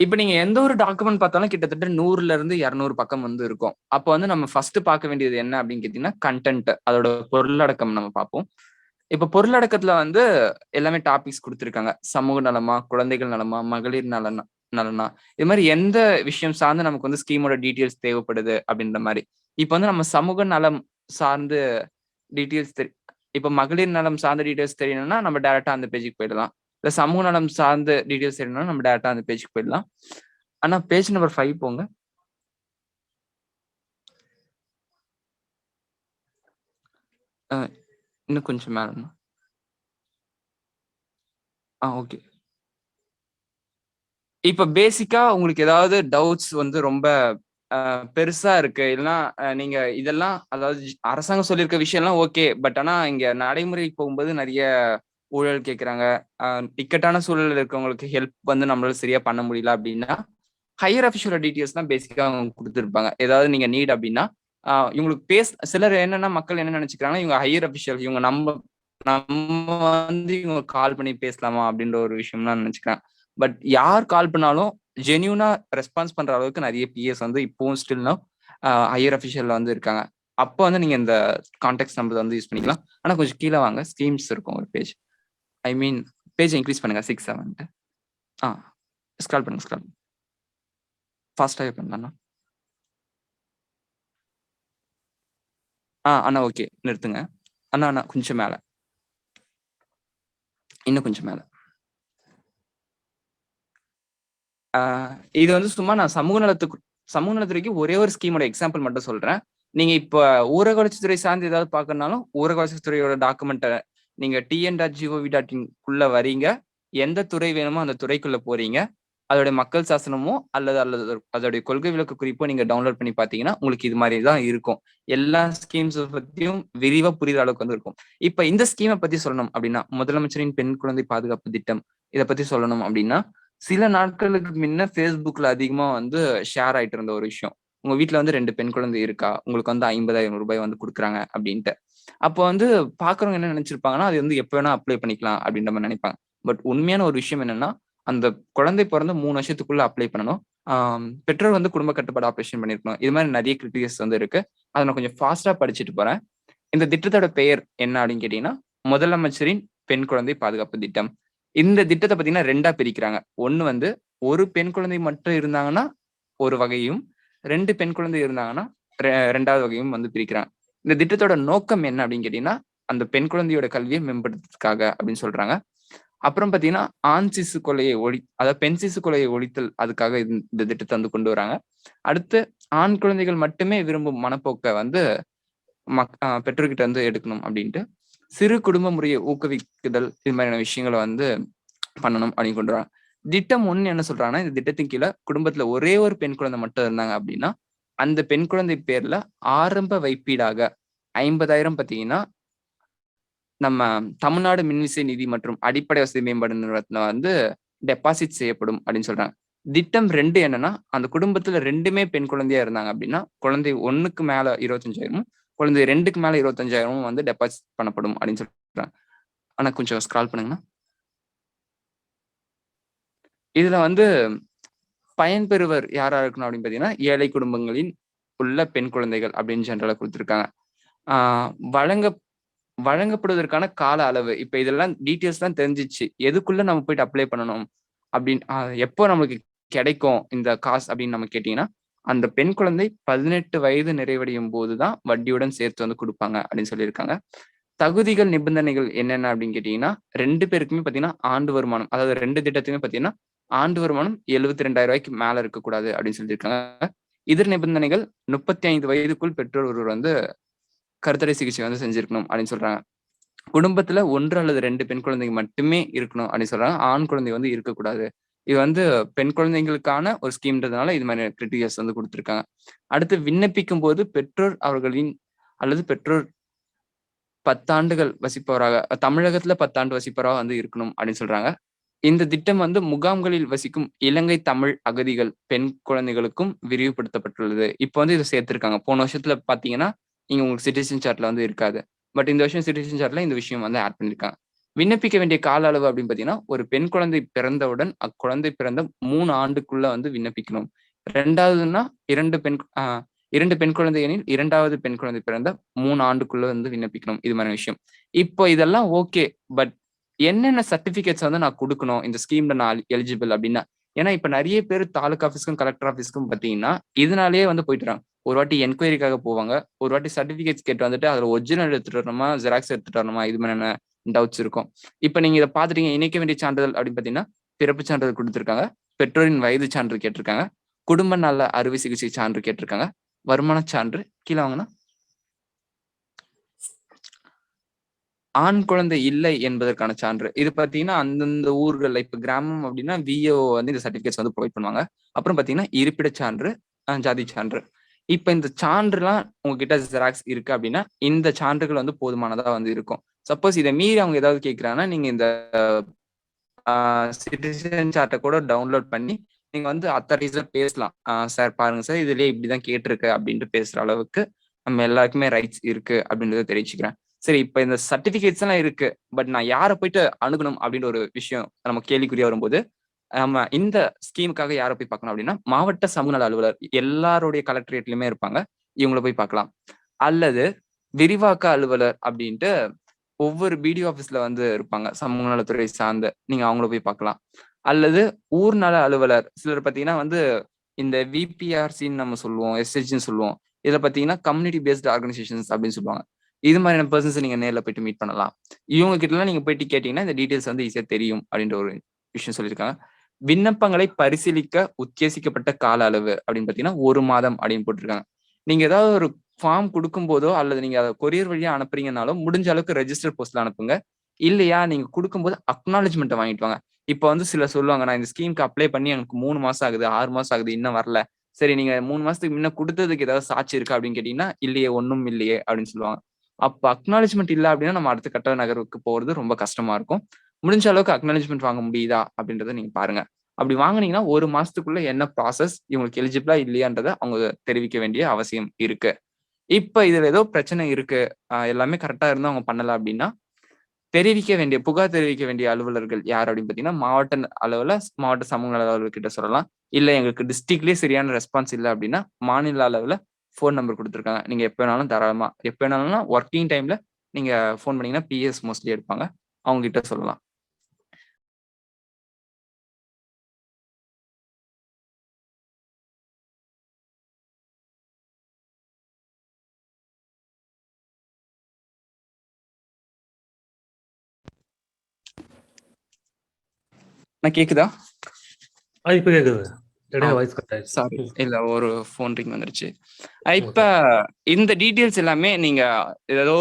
இப்ப நீங்க எந்த ஒரு டாக்குமெண்ட் பார்த்தாலும் கிட்டத்தட்ட 100ல இருந்து 200 பக்கம் வந்து இருக்கும். அப்போ வந்து நம்ம ஃபர்ஸ்ட் பார்க்க வேண்டியது என்ன அப்படின்னு கேட்டீங்கன்னா கண்டென்ட், அதோட பொருளடக்கம் நம்ம பார்ப்போம். இப்ப பொருளடக்கத்துல வந்து எல்லாமே டாபிக்ஸ் கொடுத்துருக்காங்க. சமூக நலமா, குழந்தைகள் நலமா, மகளிர் நலனா, இது மாதிரி எந்த விஷயம் சார்ந்து நமக்கு வந்து ஸ்கீமோட டீட்டெயில்ஸ் தேவைப்படுது அப்படின்ற மாதிரி. இப்ப வந்து நம்ம சமூக நலம் சார்ந்து டீட்டெயில்ஸ் இப்ப மகளிர் நலம் சார்ந்த டீட்டெயில்ஸ் தெரியணும்னா நம்ம டைரக்டா அந்த பேஜுக்கு போயிடலாம். இல்ல சமூக நலம் சார்ந்த டீட்டெயில்ஸ் தெரியணும்னா நம்ம டைரக்டா அந்த பேஜுக்கு போயிடலாம். ஆனா பேஜ் நம்பர் 5 போங்க. இன்னும் கொஞ்சம் மேல. ஓகே. இப்ப பேசிக்கா உங்களுக்கு ஏதாவது டவுட்ஸ் வந்து ரொம்ப பெருசா இருக்கு, இல்லைன்னா நீங்க இதெல்லாம் அதாவது அரசாங்கம் சொல்லியிருக்க விஷயம் எல்லாம் ஓகே, பட் ஆனா இங்க நடைமுறைக்கு போகும்போது நிறைய ஊழல் கேட்கறாங்க, இக்கட்டான சூழல் இருக்கவங்களுக்கு ஹெல்ப் வந்து நம்மளால சரியா பண்ண முடியல அப்படின்னா ஹையர் அஃபிஷியல் டீட்டெயில்ஸ் தான் பேசிக்கா அவங்க கொடுத்துருப்பாங்க. ஏதாவது நீங்க நீட் அப்படின்னா இவங்களுக்கு சிலர் என்னன்னா மக்கள் என்ன நினைச்சுக்கிறாங்கன்னா இவங்க ஹையர் அஃபிஷியல், இவங்க நம்ம வந்து இவங்க கால் பண்ணி பேசலாமா அப்படின்ற ஒரு விஷயம்லாம் நினைச்சுக்கிறாங்க. பட் யார் கால் பண்ணாலும் ஜென்யூனா ரெஸ்பான்ஸ் பண்ற அளவுக்கு நிறைய பிஎஸ் வந்து இப்பவும் ஸ்டில் ஹையர் அஃபிஷியல்ல வந்து இருக்காங்க. அப்போ வந்து நீங்க இந்த கான்டாக்ட் நம்பர் வந்து யூஸ் பண்ணிக்கலாம். ஆனா கொஞ்சம் கீழே வாங்க, ஸ்கீம்ஸ் இருக்கும் ஒரு பேஜ். ஐ மீன் பேஜ் இன்க்ரீஸ் பண்ணுங்க 6 7 ஸ்க்ரால் பண்ணுங்க. ஃபாஸ்டாகவே பண்ணலாம் அண்ணா. ஓகே நிறுத்துங்க அண்ணா. கொஞ்சம் மேல, இன்னும் கொஞ்சம் மேல. இது வந்து சும்மா நான் சமூக நலத்துறைக்கு ஒரே ஒரு ஸ்கீமோட எக்ஸாம்பிள் மட்டும் சொல்றேன். நீங்க இப்ப ஊரக வளர்ச்சித்துறை சார்ந்து ஏதாவது பார்க்கணும்னாலும் ஊரக வளர்ச்சித்துறையோட டாக்குமெண்ட்டை நீங்க tn.gov.in வரீங்க. எந்த துறை வேணுமோ அந்த துறைக்குள்ள போறீங்க. அதோடைய மக்கள் சாசனமோ அல்லது அதோடைய கொள்கை விளக்க குறிப்போ நீங்க டவுன்லோட் பண்ணி பாத்தீங்கன்னா உங்களுக்கு இது மாதிரி தான் இருக்கும். எல்லா ஸ்கீம்ஸ் பத்தியும் விரிவா புரியுற அளவுக்கு வந்து இருக்கும். இப்ப இந்த ஸ்கீமை பத்தி சொல்லணும் அப்படின்னா முதலமைச்சரின் பெண் குழந்தை பாதுகாப்பு திட்டம் இதை பத்தி சொல்லணும் அப்படின்னா சில நாட்களுக்கு முன்ன ஃபேஸ்புக்ல அதிகமா வந்து ஷேர் ஆயிட்டு இருந்த ஒரு விஷயம், உங்க வீட்டுல வந்து 2 பெண் குழந்தை இருக்கா, உங்களுக்கு வந்து 50,000 ரூபாய் வந்து கொடுக்குறாங்க அப்படின்ட்டு. அப்போ வந்து பாக்குறவங்க என்ன நினைச்சிருப்பாங்கன்னா அது வந்து எப்ப வேணா அப்ளை பண்ணிக்கலாம் அப்படின்ற மாதிரி நினைப்பாங்க. பட் உண்மையான ஒரு விஷயம் என்னன்னா அந்த குழந்தை பிறந்த 3 வருஷத்துக்குள்ள அப்ளை பண்ணணும். பெற்றோர் வந்து குடும்ப கட்டுப்பாடு ஆபரேஷன் பண்ணிருக்கணும். இது மாதிரி நிறைய கிரிட்டீரியாஸ் வந்து இருக்கு. அதை நான் கொஞ்சம் ஃபாஸ்டா படிச்சுட்டு போறேன். இந்த திட்டத்தோட பெயர் என்ன அப்படின்னு கேட்டீங்கன்னா முதலமைச்சரின் பெண் குழந்தை பாதுகாப்பு திட்டம். இந்த திட்டத்தை பார்த்தீங்கன்னா 2ஆ பிரிக்கிறாங்க. ஒண்ணு வந்து ஒரு பெண் குழந்தை மட்டும் இருந்தாங்கன்னா ஒரு வகையும், 2 பெண் குழந்தை இருந்தாங்கன்னா 2வது வகையும் வந்து பிரிக்கிறாங்க. இந்த திட்டத்தோட நோக்கம் என்ன அப்படின்னு கேட்டீங்கன்னா அந்த பெண் குழந்தையோட கல்வியை மேம்படுத்துறதுக்காக அப்படின்னு சொல்றாங்க. அப்புறம் பாத்தீங்கன்னா ஆண் சிசு கொலையை அதாவது பெண் சிசு கொலையை ஒழித்தல், அதுக்காக இந்த திட்டத்தை வந்து கொண்டு வராங்க. அடுத்து ஆண் குழந்தைகள் மட்டுமே விரும்பும் மனப்போக்கை வந்து பெற்றோர்கிட்ட வந்து எடுக்கணும் அப்படின்ட்டு சிறு குடும்ப முறையை ஊக்குவிக்குதல், இது மாதிரியான விஷயங்களை வந்து பண்ணணும் அப்படின்னு கொண்டு வராங்க. திட்டம் 1 என்ன சொல்றாங்கன்னா, இந்த திட்டத்தின் கீழே குடும்பத்துல ஒரே ஒரு பெண் குழந்தை மட்டும் இருந்தாங்க அப்படின்னா அந்த பெண் குழந்தை பேர்ல ஆரம்ப வைப்பீடாக 50,000 பாத்தீங்கன்னா நம்ம தமிழ்நாடு மின்விசை நிதி மற்றும் அடிப்படை வசதி மேம்பாடு நிறுவனத்துல வந்து டெபாசிட் செய்யப்படும் அப்படின்னு சொல்றாங்க. திட்டம் 2 என்னன்னா, அந்த குடும்பத்துல 2மே பெண் குழந்தையா இருந்தாங்க அப்படின்னா குழந்தை 1க்கு மேல 25,000, குழந்தை 2க்கு மேல 25,000 வந்து டெபாசிட் பண்ணப்படும் அப்படின்னு சொல்றாங்க. ஆனா கொஞ்சம் ஸ்க்ரால் பண்ணுங்கண்ணா. இதுல வந்து பயன்பெறுவர் யாரா இருக்கணும் அப்படின்னு பாத்தீங்கன்னா, ஏழை குடும்பங்களின் உள்ள பெண் குழந்தைகள் அப்படின்னு ஜெனரலா கொடுத்திருக்காங்க. வழங்கப்படுவதற்கான கால அளவு, இப்ப இதெல்லாம் டீட்டெயில்ஸ் தான் தெரிஞ்சிச்சு. எதுக்குள்ள நம்ம போயிட்டு அப்ளை பண்ணணும் அப்படின்னு, எப்போ நமக்கு கிடைக்கும் இந்த காசு அப்படின்னு நம்ம கேட்டீங்கன்னா, அந்த பெண் குழந்தை 18 வயது நிறைவடையும் போதுதான் வட்டியுடன் சேர்த்து வந்து கொடுப்பாங்க அப்படின்னு சொல்லியிருக்காங்க. தகுதிகள், நிபந்தனைகள் என்னென்ன அப்படின்னு கேட்டீங்கன்னா, 2 பேருக்குமே பாத்தீங்கன்னா ஆண்டு வருமானம், அதாவது 2 திட்டத்துக்குமே பாத்தீங்கன்னா ஆண்டு வருமானம் 72,000 மேல இருக்கக்கூடாது அப்படின்னு சொல்லியிருக்காங்க. இதர் நிபந்தனைகள் 35 வயதுக்குள் பெற்றோர் ஒருவர் வந்து கருத்தடை சிகிச்சை வந்து செஞ்சிருக்கணும் அப்படின்னு சொல்றாங்க. குடும்பத்துல 1 அல்லது 2 பெண் குழந்தைங்க மட்டுமே இருக்கணும் அப்படின்னு சொல்றாங்க. ஆண் குழந்தை வந்து இருக்கக்கூடாது. இது வந்து பெண் குழந்தைங்களுக்கான ஒரு ஸ்கீம்ன்றதுனால இது மாதிரி கிரிட்டீரியாஸ் வந்து கொடுத்திருக்காங்க. அடுத்து விண்ணப்பிக்கும் போது பெற்றோர் அவர்களின் அல்லது பெற்றோர் 10 ஆண்டுகள் வசிப்பவராக, தமிழகத்துல 10 ஆண்டு வசிப்பவராக வந்து இருக்கணும் அப்படின்னு சொல்றாங்க. இந்த திட்டம் வந்து முகாம்களில் வசிக்கும் இலங்கை தமிழ் அகதிகள் பெண் குழந்தைகளுக்கும் விரிவுபடுத்தப்பட்டுள்ளது. இப்ப வந்து இதை சேர்த்திருக்காங்க. போன வருஷத்துல பாத்தீங்கன்னா நீங்க உங்களுக்கு சிட்டிசன் சார்ட்ல வந்து இருக்காது. பட் இந்த வருஷம் சிட்டிசன் சார்ட்ல இந்த விஷயம் வந்து ஆட் பண்ணிருக்காங்க. விண்ணப்பிக்க வேண்டிய கால அளவு அப்படின்னு பாத்தீங்கன்னா, ஒரு பெண் குழந்தை பிறந்தவுடன் அக்குழந்தை பிறந்த 3 ஆண்டுக்குள்ள வந்து விண்ணப்பிக்கணும். 2வதுன்னா 2 பெண் குழந்தை எனில் 2வது பெண் குழந்தை பிறந்த 3 ஆண்டுக்குள்ள வந்து விண்ணப்பிக்கணும். இது மாதிரி விஷயம். இப்போ இதெல்லாம் ஓகே. பட் என்னென்ன சர்டிபிகேட்ஸ் வந்து நான் கொடுக்கணும் இந்த ஸ்கீம்ல நான் எலிஜிபிள் அப்படின்னா? ஏன்னா இப்ப நிறைய பேர் தாலுகா ஆஃபீஸ்க்கும் கலெக்டர் ஆஃபீஸ்க்கும் பாத்தீங்கன்னா இதனாலேயே வந்து போயிட்டுறாங்க. ஒரு வாட்டி என்கொயரிக்காக போவாங்க. ஒரு வாட்டி சர்டிபிகேட்ஸ் கேட்டு வந்துட்டு அதுல ஒரிஜினல் எடுத்துட்டு வரணுமா, ஜெராக்ஸ் எடுத்துட்டு வரணுமா, இது மாதிரியான டவுட்ஸ் இருக்கும். இப்ப நீங்க இதை பாத்துட்டீங்க, இணைக்க வேண்டிய சான்றிதழ் அப்படின்னு பாத்தீங்கன்னா பிறப்பு சான்றிதழ் கொடுத்திருக்காங்க, பெற்றோரின் வயது சான்று கேட்டிருக்காங்க, குடும்ப நல அறுவை சிகிச்சை சான்று கேட்டிருக்காங்க, வருமான சான்று, கீழே வாங்கினா ஆண் குழந்தை இல்லை என்பதற்கான சான்று. இது பாத்தீங்கன்னா அந்தந்த ஊர்கள்ல, இப்ப கிராமம் அப்படின்னா விஏஓ வந்து இந்த சர்டிபிகேட்ஸ் வந்து ப்ரொவைட் பண்ணுவாங்க. அப்புறம் பாத்தீங்கன்னா இருப்பிட சான்று, ஜாதி சான்று. இப்ப இந்த சான்றுலாம் உங்ககிட்ட ஜெராக்ஸ் இருக்கு அப்படின்னா இந்த சான்றுகள் வந்து போதுமானதா வந்து இருக்கும். சப்போஸ் இதை மீறி அவங்க ஏதாவது கேட்கிறாங்கன்னா நீங்க இந்த சிட்டிசன் சார்ட்டை கூட டவுன்லோட் பண்ணி நீங்க வந்து அத்தாரிட்டிஸ்ல பேசலாம். சார் பாருங்க சார், இதுலயே இப்படிதான் கேட்டிருக்கு அப்படின்ட்டு பேசுற அளவுக்கு நம்ம எல்லாருக்குமே ரைட்ஸ் இருக்கு அப்படின்றத தெரிவிச்சுக்கிறேன். சரி, இப்ப இந்த சர்டிபிகேட்ஸ் எல்லாம் இருக்கு. பட் நான் யாரை போயிட்டு அணுகணும் அப்படின்ற ஒரு விஷயம் நம்ம கேள்விக்குறியா வரும்போது, நம்ம இந்த ஸ்கீமுக்காக யாரை போய் பார்க்கணும் அப்படின்னா, மாவட்ட சமூக நல அலுவலர் எல்லாருடைய கலெக்டரேட்லயுமே இருப்பாங்க. இவங்களை போய் பார்க்கலாம். அல்லது விரிவாக்க அலுவலர் அப்படின்ட்டு ஒவ்வொரு பிடிஓ ஆஃபீஸ்ல வந்து இருப்பாங்க, சமூக நலத்துறை சார்ந்த. நீங்க அவங்கள போய் பார்க்கலாம். அல்லது ஊர் நல அலுவலர், சிலர் பார்த்தீங்கன்னா வந்து இந்த விபிஆர்சின்னு நம்ம சொல்லுவோம், எஸ்ஹெச்ன்னு சொல்லுவோம். இதுல பார்த்தீங்கன்னா கம்யூனிட்டி பேஸ்ட் ஆர்கனைசேஷன்ஸ் அப்படின்னு சொல்லுவாங்க. இது மாதிரியான பர்சன்ஸ் நீங்க நேர்ல போயிட்டு மீட் பண்ணலாம். இவங்க கிட்டலாம் நீங்க போயிட்டு கேட்டீங்கன்னா இந்த டீடைல்ஸ் வந்து ஈஸியா தெரியும் அப்படின்ற ஒரு விஷயம் சொல்லியிருக்காங்க. விண்ணப்பங்களை பரிசீலிக்க உத்தேசிக்கப்பட்ட கால அளவு அப்படின்னு பார்த்தீங்கன்னா 1 மாதம் அப்படின்னு போட்டிருக்காங்க. நீங்க ஏதாவது ஒரு ஃபார்ம் கொடுக்கும் போதோ அல்லது நீங்க அதை கொரியர் வழியா அனுப்புறீங்கனாலும் முடிஞ்ச அளவுக்கு ரெஜிஸ்டர் போஸ்ட்ல அனுப்புங்க. இல்லையா நீங்க கொடுக்கும்போது அக்னாலஜ்மெண்ட் வாங்கிட்டு வாங்க. இப்ப வந்து சிலர் சொல்லுவாங்க, நான் இந்த ஸ்கீமுக்கு அப்ளை பண்ணி எனக்கு 3 மாசம் ஆகுது, 6 மாசம் ஆகுது, இன்னும் வரல. சரி, நீங்க 3 மாசத்துக்கு முன்ன கொடுத்ததுக்கு ஏதாவது சாட்சி இருக்கா அப்படின்னு கேட்டீங்கன்னா, இல்லையே, ஒண்ணும் இல்லையே அப்படின்னு சொல்லுவாங்க. அப்ப அக்னாலஜ்மெண்ட் இல்ல அப்படின்னா நம்ம அடுத்த கட்ட நகர்வுக்கு போறது ரொம்ப கஷ்டமா இருக்கும். முடிஞ்ச அளவுக்கு அக்னாலஜ்மெண்ட் வாங்க முடியுதா அப்படின்றத நீங்க பாருங்க. அப்படி வாங்குனீங்கன்னா 1 மாசத்துக்குள்ள என்ன ப்ராசஸ், இவங்களுக்கு எலிஜிபிளா இல்லையான்றத அவங்க தெரிவிக்க வேண்டிய அவசியம் இருக்கு. இப்ப இதுல ஏதோ பிரச்சனை இருக்கு, எல்லாமே கரெக்டா இருந்தா அவங்க பண்ணல அப்படின்னா புகார் தெரிவிக்க வேண்டிய அலுவலர்கள் யார் அப்படின்னு பாத்தீங்கன்னா, மாவட்ட அளவுல மாவட்ட சமூக நல அலுவலர் கிட்ட சொல்லலாம். இல்ல எங்களுக்கு டிஸ்ட்ரிக்ட்லயே சரியான ரெஸ்பான்ஸ் இல்ல அப்படின்னா மாநில அளவுல ஃபோன் நம்பர் கொடுத்திருக்காங்க. நீங்க எப்ப வேணாலும் தாராளமா, எப்ப வேணாலும்னா ஒர்க்கிங் டைம்ல நீங்க ஃபோன் பண்ணீங்கன்னா பிஎஸ் மோஸ்ட்லி எடுப்பாங்க. அவங்க கிட்ட சொல்லலாம். நான் கேக்குதா? இப்ப கேக்குது. இடையில வாய்ஸ் கட் ஆயிடுச்சு. சாரி, இல்ல ஒரு ஃபோன் ரிங் வந்துருச்சு. இப்ப ஓகே. இந்த டீடைல்ஸ் எல்லாமே நீங்க ஏதோ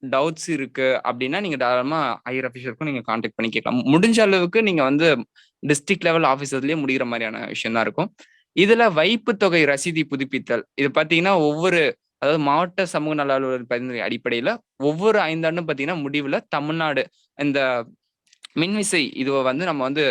டவுட்ஸ் இருக்கு அப்படின்னா நீங்க தாராளமா ஹையர் அஃபிஷியலுக்கும் நீங்க கான்டாக்ட் பண்ணி கேட்கலாம். முடிஞ்ச அளவுக்கு நீங்க வந்து டிஸ்ட்ரிக்ட் லெவல் ஆஃபீஸர்லயே முடிகிற மாதிரியான விஷயம் தான் இருக்கும். இதுல வைப்பு தொகை ரசீதி புதுப்பித்தல் இது பாத்தீங்கன்னா அதாவது மாவட்ட சமூக நல அலுவலர் பரிந்துரை அடிப்படையில ஒவ்வொரு 5 ஆண்டும் பாத்தீங்கன்னா முடிவுல தமிழ்நாடு இந்த மின்விசை இதுவை வந்து நம்ம வந்து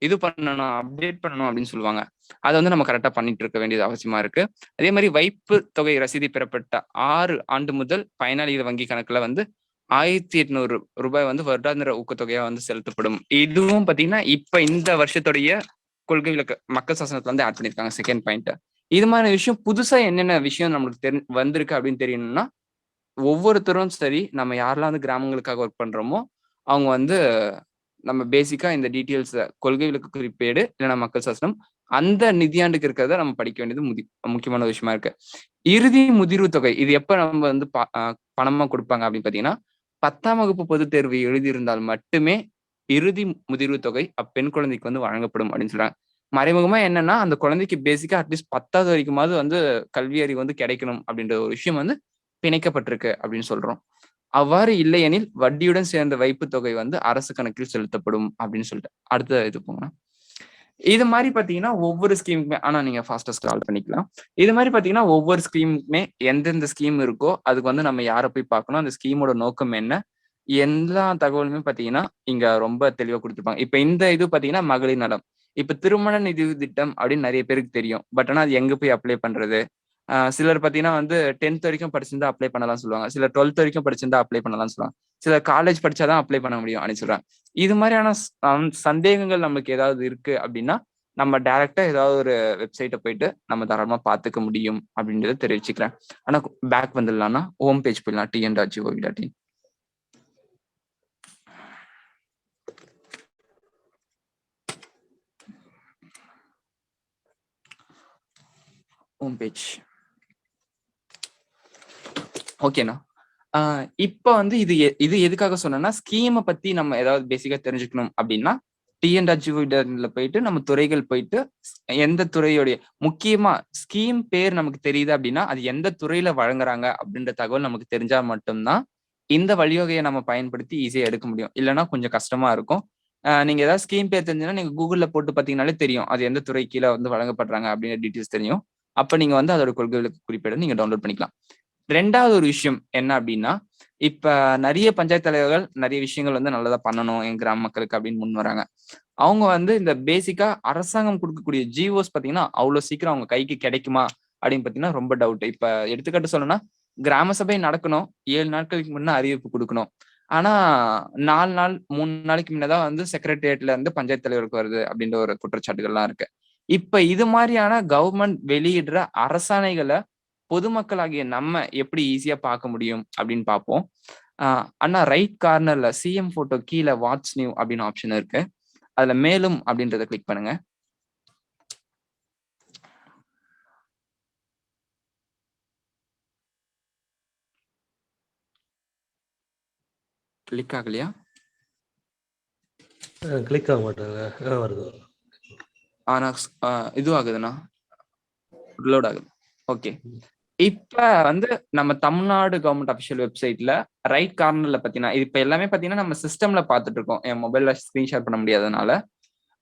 இது பண்ணணும், அப்டேட் பண்ணணும் அப்படின்னு சொல்லுவாங்க. அதை வந்து நம்ம கரெக்டா பண்ணிட்டு இருக்க வேண்டியது அவசியமா இருக்கு. அதே மாதிரி வைப்பு தொகை ரசீது பெறப்பட்ட 6 ஆண்டு முதல் பயனாளிகள் வங்கி கணக்குல வந்து 1800 ரூபாய் வந்து வருடாந்திர ஊக்கத்தொகையா வந்து செலுத்தப்படும். இதுவும் பாத்தீங்கன்னா இப்ப இந்த வருஷத்துடைய கொள்கை விளக்க மக்கள் சாசனத்துல வந்து ஆட் பண்ணிருக்காங்க. செகண்ட் பாயிண்ட், இது மாதிரி விஷயம் புதுசா என்னென்ன விஷயம் நம்மளுக்கு வந்திருக்கு அப்படின்னு தெரியணும்னா, ஒவ்வொருத்தரும் சரி நம்ம யாரெல்லாம் வந்து கிராமங்களுக்காக ஒர்க் பண்றோமோ அவங்க வந்து நம்ம பேசிக்கா இந்த டீட்டெயில்ஸ் கொள்கை விளக்க குறிப்பேடு இல்லைன்னா மக்கள் சாசனம் அந்த நிதியாண்டுக்கு இருக்கிறத நம்ம படிக்க வேண்டியது முக்கியமான விஷயமா இருக்கு. இறுதி முதிர்வு தொகை இது எப்ப நம்ம வந்து பணமா கொடுப்பாங்க அப்படின்னு பாத்தீங்கன்னா, 10ஆம் வகுப்பு பொதுத் தேர்வு எழுதியிருந்தால் மட்டுமே இறுதி முதிர்வு தொகை அப்பெண் குழந்தைக்கு வந்து வழங்கப்படும் அப்படின்னு சொல்றாங்க. மறைமுகமா என்னன்னா அந்த குழந்தைக்கு பேசிக்கா அட்லீஸ்ட் 10வது வரைக்குமாவது வந்து கல்வி அறிவு வந்து கிடைக்கணும் அப்படின்ற ஒரு விஷயம் வந்து பிணைக்கப்பட்டிருக்கு அப்படின்னு சொல்றோம். அவ்வாறு இல்லையெனில் வட்டியுடன் சேர்ந்த வைப்பு தொகை வந்து அரசு கணக்கில் செலுத்தப்படும் அப்படின்னு சொல்லிட்டு அடுத்த இது போங்க. இது மாதிரி பாத்தீங்கன்னா ஒவ்வொரு ஸ்கீமுக்குமே நீங்க ஃபாஸ்டா ஸ்க்ரால் பண்ணிக்கலாம். இது மாதிரி பாத்தீங்கன்னா ஒவ்வொரு ஸ்கீமுக்குமே எந்தெந்த ஸ்கீம் இருக்கோ அதுக்கு வந்து நம்ம யாரை போய் பார்க்கணும், அந்த ஸ்கீமோட நோக்கம் என்ன, எல்லா தகவலுமே பாத்தீங்கன்னா இங்க ரொம்ப தெளிவா கொடுத்துருப்பாங்க. இப்ப இந்த இது பாத்தீங்கன்னா மகளிர் நலம். இப்ப திருமண நிதி திட்டம் அப்படின்னு நிறைய பேருக்கு தெரியும். பட் ஆனா அது எங்க போய் அப்ளை பண்றது? சிலர் பாத்தீங்கன்னா வந்து 10th வரைக்கும் படிச்சிருந்தா அப்ளை பண்ணலாம் சொல்லுவாங்க. சிலர் 12th வரைக்கும் படிச்சிருந்தா அப்ளை பண்ணலாம்னு சொல்லுவாங்க. சிலர் காலேஜ் படிச்சாதான் அப்ளை பண்ண முடியும் அப்படின்னு சொல்றாங்க. இது மாதிரியான சந்தேகங்கள் நமக்கு ஏதாவது இருக்கு அப்படின்னா நம்ம டைரக்டா ஏதாவது ஒரு வெப்சைட்டை போயிட்டு நம்ம தாராளமா பார்த்துக்க முடியும் அப்படின்றத தெரிவிச்சுக்கிறேன். ஆனா பேக் வந்துடலாம்னா ஹோம் பேஜ் போயிடலாம், tn.gov.in. ஹோம் பேஜ் ஓகேண்ணா. இப்ப வந்து இது எதுக்காக சொன்னா ஸ்கீமை பத்தி நம்ம ஏதாவது பேசிக்கா தெரிஞ்சுக்கணும் அப்படின்னா tn.gov.inல போயிட்டு நம்ம துறைகள் போயிட்டு எந்த துறையுடைய முக்கியமா ஸ்கீம் பேர் நமக்கு தெரியுது அப்படின்னா அது எந்த துறையில வழங்குறாங்க அப்படின்ற தகவல் நமக்கு தெரிஞ்சா மட்டும்தான் இந்த வழிவகையை நம்ம பயன்படுத்தி ஈஸியா எடுக்க முடியும். இல்லைன்னா கொஞ்சம் கஷ்டமா இருக்கும். நீங்க ஏதாவது ஸ்கீம் பேர் தெரிஞ்சுன்னா நீங்க கூகுள்ல போட்டு பாத்தீங்கன்னாலே தெரியும் அது எந்த துறை கீழே வந்து வழங்கப்படுறாங்க அப்படின்ற டீட்டெயில்ஸ் தெரியும். அப்ப நீங்க வந்து அதோட கொள்கைகளுக்கு குறிப்பேட நீங்க டவுன்லோட் பண்ணிக்கலாம். 2வது ஒரு விஷயம் என்ன அப்படின்னா, இப்ப நிறைய பஞ்சாயத்து தலைவர்கள் நிறைய விஷயங்கள் வந்து நல்லதா பண்ணணும் என் கிராம மக்களுக்கு அப்படின்னு முன் வராங்க. அவங்க வந்து இந்த பேசிக்கா அரசாங்கம் கொடுக்கக்கூடிய ஜிஓஸ் பாத்தீங்கன்னா அவ்வளவு சீக்கிரம் அவங்க கைக்கு கிடைக்குமா அப்படின்னு பாத்தீங்கன்னா ரொம்ப டவுட். இப்ப எடுத்துக்காட்டு சொல்லணும்னா கிராம சபை நடக்கணும், 7 நாட்களுக்கு முன்ன அறிவிப்பு கொடுக்கணும். ஆனா 4 நாள் 3 நாளைக்கு முன்னதான் வந்து செக்ரட்டேரியட்ல இருந்து பஞ்சாயத்து தலைவருக்கு வருது அப்படின்ற ஒரு குற்றச்சாட்டுகள்லாம் இருக்கு. இப்ப இது மாதிரியான கவர்மெண்ட் வெளியிடுற அரசாணைகளை பொதுமக்களாகிய நம்ம எப்படி ஈஸியா பார்க்க முடியும் அப்படின்னு பார்ப்போம். அண்ணா ரைட் கார்னர்ல சிஎம் போட்டோ கீழே வாட்ஸ் நியூ அப்படின்னு ஆப்ஷன் இருக்கு. அதுல மேலும் அப்படின்றத கிளிக் பண்ணுங்க. கிளிக் ஆகலையா? கிளிக் ஆக மாட்டாங்க, வருது. ஆனா இது ஆகுதுண்ணா, லோட் ஆகுது. ஓகே, இப்ப வந்து நம்ம தமிழ்நாடு கவர்மெண்ட் அபிஷியல் வெப்சைட்ல ரைட் கார்னர்ல பாத்தீங்கன்னா இப்ப எல்லாமே பாத்தீங்கன்னா நம்ம சிஸ்டம்ல பாத்துட்டு இருக்கோம். என் மொபைல்ல ஸ்கிரீன்ஷாட் பண்ண முடியாதனால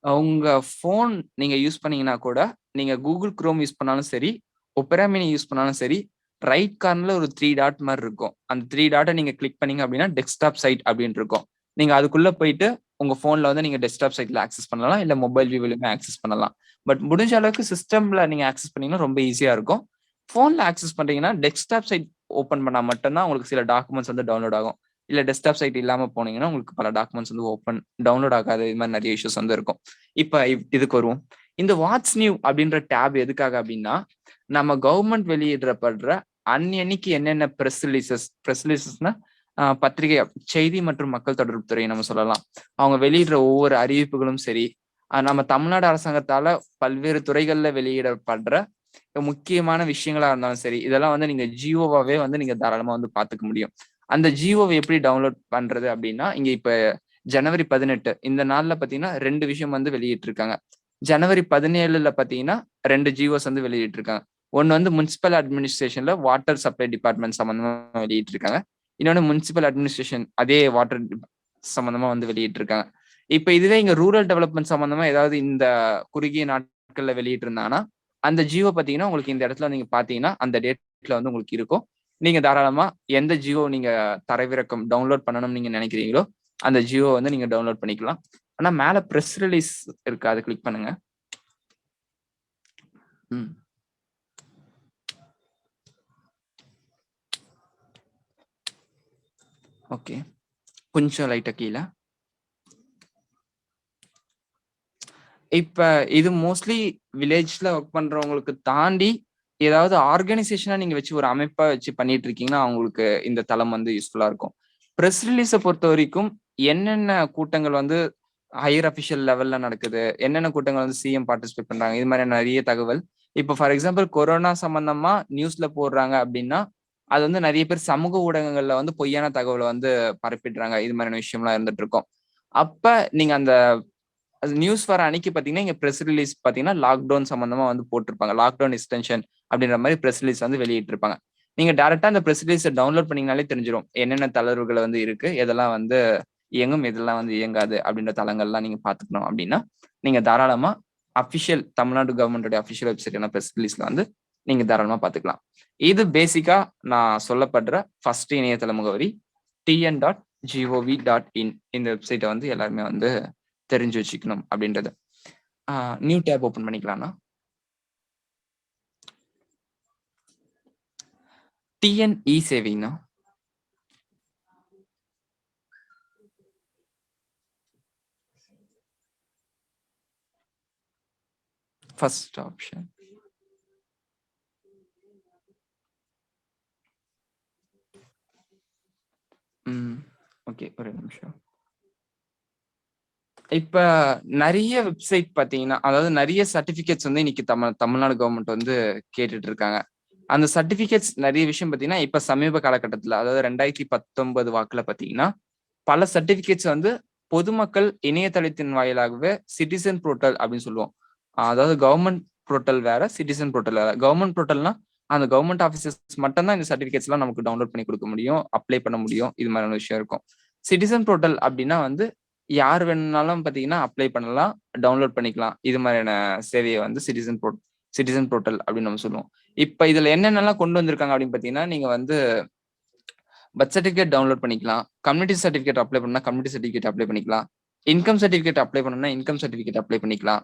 உங்க போன் நீங்க யூஸ் பண்ணீங்கன்னா கூட நீங்க கூகுள் குரோம் யூஸ் பண்ணாலும் சரி, ஒப்பேரா மினி யூஸ் பண்ணாலும் சரி, ரைட் கார்னர்ல ஒரு 3 டாட் மாதிரி இருக்கும். அந்த 3 டாட்டை நீங்க கிளிக் பண்ணீங்க அப்படின்னா டெஸ்க்டாப் சைட் அப்படின்னு இருக்கும். நீங்க அதுக்குள்ள போயிட்டு உங்க போன்ல வந்து நீங்க டெஸ்க்டாப் சைட்ல ஆக்சஸ் பண்ணலாம், இல்ல மொபைல் வியூவிலுமே ஆக்சஸ் பண்ணலாம். பட் முடிஞ்ச அளவுக்கு சிஸ்டம்ல நீங்க ஆக்சஸ் பண்ணீங்கன்னா ரொம்ப ஈஸியா இருக்கும். போன்ல ஆக்சஸ் பண்றீங்கன்னா டெஸ்க்டாப் சைட் ஓப்பன் பண்ணா மட்டும்தான் உங்களுக்கு சில டாக்குமெண்ட்ஸ் வந்து டவுன்லோட் ஆகும். இல்ல டெஸ்க்டாப் சைட் இல்லாம போனீங்கன்னா உங்களுக்கு பல டாக்குமெண்ட்ஸ் வந்து டவுன்லோட் ஆகாது. இது மாதிரி நிறைய இஷ்யூஸ் வந்து இருக்கும். இப்ப இதுக்கு வருவோம். இந்த வாட்ஸ் நியூ அப்படின்ற டேப் எதுக்காக அப்படின்னா நம்ம கவர்மெண்ட் வெளியிடப்படுற அன்னைக்கு என்னென்ன ப்ரெஸ் ரிலீசஸ்னா பத்திரிகை செய்தி மற்றும் மக்கள் தொடர்பு துறை நம்ம சொல்லலாம். அவங்க வெளியிடுற ஒவ்வொரு அறிவிப்புகளும் சரி, நம்ம தமிழ்நாடு அரசாங்கத்தால பல்வேறு துறைகள்ல வெளியிடப்படுற முக்கியமான விஷயங்களா இருந்தாலும் சரி, இதெல்லாம் வந்து நீங்க ஜியோவாவே வந்து நீங்க தாராளமா வந்து பாத்துக்க முடியும். அந்த ஜியோவை எப்படி டவுன்லோட் பண்றது அப்படின்னா இங்க இப்ப ஜனவரி 18 இந்த நாள்ல பாத்தீங்கன்னா 2 விஷயம் வந்து வெளியிட்டிருக்காங்க. ஜனவரி 17ல பாத்தீங்கன்னா 2 ஜிஓஸ் வந்து வெளியிட்டிருக்காங்க. ஒன்னு வந்து முனிசிபல் அட்மினிஸ்ட்ரேஷன்ல வாட்டர் சப்ளை டிபார்ட்மெண்ட் சம்பந்தமா வெளியிட்டிருக்காங்க. இன்னொன்னு முனிசிபல் அட்மினிஸ்ட்ரேஷன் அதே வாட்டர் சம்பந்தமா வந்து வெளியிட்டிருக்காங்க. இப்ப இதுவே இங்க ரூரல் டெவலப்மெண்ட் சம்பந்தமா ஏதாவது இந்த குறுகிய நாட்கள்ல வெளியிட்டு இருந்தாங்கன்னா அந்த ஜியோ பாத்தீங்கன்னா உங்களுக்கு இந்த இடத்துல நீங்க பாத்தீங்கன்னா அந்த டேட்ல வந்து உங்களுக்கு இருக்கும். நீங்க தாராளமா எந்த ஜியோ நீங்க தரவிறக்கம் டவுன்லோட் பண்ணணும்னு நீங்க நினைக்கிறீங்களோ அந்த ஜியோ வந்து நீங்க டவுன்லோட் பண்ணிக்கலாம். ஆனா மேல பிரஸ் ரிலீஸ் இருக்கு, அதை கிளிக் பண்ணுங்க. ஓகே, கொஞ்சம் லைட்டா கீழே. இப்ப இது மோஸ்ட்லி வில்லேஜ்ல ஒர்க் பண்றவங்களுக்கு தாண்டி ஏதாவது ஆர்கனைசேஷனா நீங்க வச்சு ஒரு அமைப்பா வச்சு பண்ணிட்டு இருக்கீங்கன்னா அவங்களுக்கு இந்த தளம் வந்து யூஸ்ஃபுல்லா இருக்கும். பிரஸ் ரிலீஸை பொறுத்த வரைக்கும் என்னென்ன கூட்டங்கள் வந்து ஹையர் அபிஷியல் லெவல்ல நடக்குது, என்னென்ன கூட்டங்கள் வந்து சிஎம் பார்ட்டிசிபேட் பண்றாங்க, இது மாதிரி நிறைய தகவல். இப்போ ஃபார் எக்ஸாம்பிள் கொரோனா சம்பந்தமா நியூஸ்ல போடுறாங்க அப்படின்னா அது வந்து நிறைய பேர் சமூக ஊடகங்கள்ல வந்து பொய்யான தகவலை வந்து பரப்பிடுறாங்க. இது மாதிரியான விஷயம்லாம் இருந்துட்டு இருக்கோம். அப்ப நீங்க அந்த நியூஸ் வர அன்னைக்கு பாத்தீங்கன்னா இங்க பிரஸ் ரிலீஸ் பாத்தீங்கன்னா லாக்டவுன் சம்பந்தமா வந்து போட்டிருப்பாங்க. லாக்டவுன் எக்ஸ்டென்ஷன் அப்படின்ற மாதிரி பிரஸ் ரிலீஸ் வந்து வெளியிட்டு இருப்பாங்க. நீங்க டைரக்டா அந்த பிரஸ் ரிலீஸை டவுன்லோட் பண்ணீங்கனாலே தெரிஞ்சிடும் என்னென்ன தளர்வுகள் வந்து இருக்கு, எதெல்லாம் வந்து இயங்கும், எதெல்லாம் வந்து இயங்காது அப்படின்ற தளங்கள்லாம் நீங்க பாத்துக்கணும் அப்படின்னா நீங்க தாராளமா அபிஷியல் தமிழ்நாடு கவர்மெண்டோட அபிஷியல் வெப்சைட்டான பிரஸ் ரிலீஸ்ல வந்து நீங்க தாராளமா பாத்துக்கலாம். இது பேசிக்கா நான் சொல்லப்படுற ஃபர்ஸ்ட் இணையதள முகவரி tn.gov.in. இந்த வெப்சைட்டை வந்து எல்லாருமே வந்து தெரிஞ்சு வச்சுக்கணும் அப்படின்றது. நியூ டேப் ஓபன் பண்ணிக்கலாம்னா டிஎன் இ சேவைனா ஃபர்ஸ்ட் ஆப்ஷன். ஓகே, ஒரு நிமிஷம். இப்ப நிறைய வெப்சைட் பாத்தீங்கன்னா அதாவது நிறைய சர்டிபிகேட்ஸ் வந்து இன்னைக்கு தமிழ்நாடு கவர்மெண்ட் வந்து கேட்டுட்டு இருக்காங்க. அந்த சர்டிபிகேட்ஸ் நிறைய விஷயம் பாத்தீங்கன்னா இப்ப சமீப காலகட்டத்துல அதாவது 2019 வாக்குல பாத்தீங்கன்னா பல சர்டிபிகேட்ஸ் வந்து பொதுமக்கள் இணையதளத்தின் வாயிலாகவே சிட்டிசன் போர்ட்டல் அப்படின்னு சொல்லுவோம். அதாவது கவர்மெண்ட் போர்ட்டல் வேற, சிட்டிசன் போர்ட்டல் வேற. கவர்மெண்ட் போர்ட்டல்னா அந்த கவர்மெண்ட் ஆஃபீஸர்ஸ் மட்டும் தான் இந்த சர்டிபிகேட்ஸ் எல்லாம் நமக்கு டவுன்லோட் பண்ணி கொடுக்க முடியும், அப்ளை பண்ண முடியும், இது மாதிரியான விஷயம் இருக்கும். சிட்டிசன் போர்ட்டல் அப்படின்னா வந்து யார் வேணும்னாலும் பாத்தீங்கன்னா அப்ளை பண்ணலாம், டவுன்லோட் பண்ணிக்கலாம். இது மாதிரியான சேவையை வந்து சிட்டிசன் போர்ட்டல் அப்படின்னு நம்ம சொல்லுவோம். இப்ப இதுல என்னென்னலாம் கொண்டு வந்திருக்காங்க அப்படின்னு பாத்தீங்கன்னா நீங்க வந்து பர்த் சர்டிஃபிகேட் டவுன்லோட் பண்ணிக்கலாம், கம்யூனிட்டி சர்டிஃபிகேட் அப்ளை பண்ணா கம்யூனிட்டி சர்டிஃபிகேட் அப்ளை பண்ணிக்கலாம், இன்கம் சர்டிஃபிகேட் அப்ளை பண்ணணும்னா இன்கம் சர்டிஃபிகேட் அப்ளை பண்ணிக்கலாம்,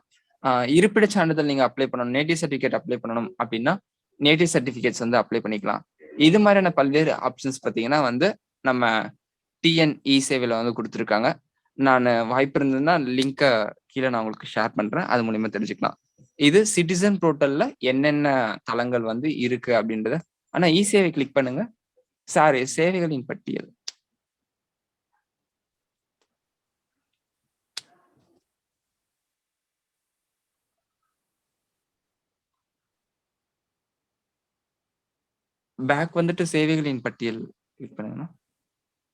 இருப்பிட சான்றிதழ் நீங்க அப்ளை பண்ணணும், நேட்டிவ் சர்டிஃபிகேட் அப்ளை பண்ணணும் அப்படின்னா நேட்டிவ் சர்டிஃபிகேட்ஸ் வந்து அப்ளை பண்ணிக்கலாம். இது மாதிரியான பல்வேறு ஆப்ஷன்ஸ் பார்த்தீங்கன்னா வந்து நம்ம டிஎன்இ சேவையில வந்து கொடுத்துருக்காங்க. நான் வாய்ப்பு இருந்ததுன்னா லிங்கை கீழே நான் உங்களுக்கு ஷேர் பண்றேன், அது மூலியமா தெரிஞ்சுக்கலாம். இது சிட்டிசன் போர்ட்டல்ல என்னென்ன தளங்கள் வந்து இருக்கு அப்படின்றத. ஆனா இ சேவை கிளிக் பண்ணுங்க. சாரி, சேவைகளின் பட்டியல். பேக் வந்துட்டு சேவைகளின் பட்டியல் கிளிக் பண்ணுங்க.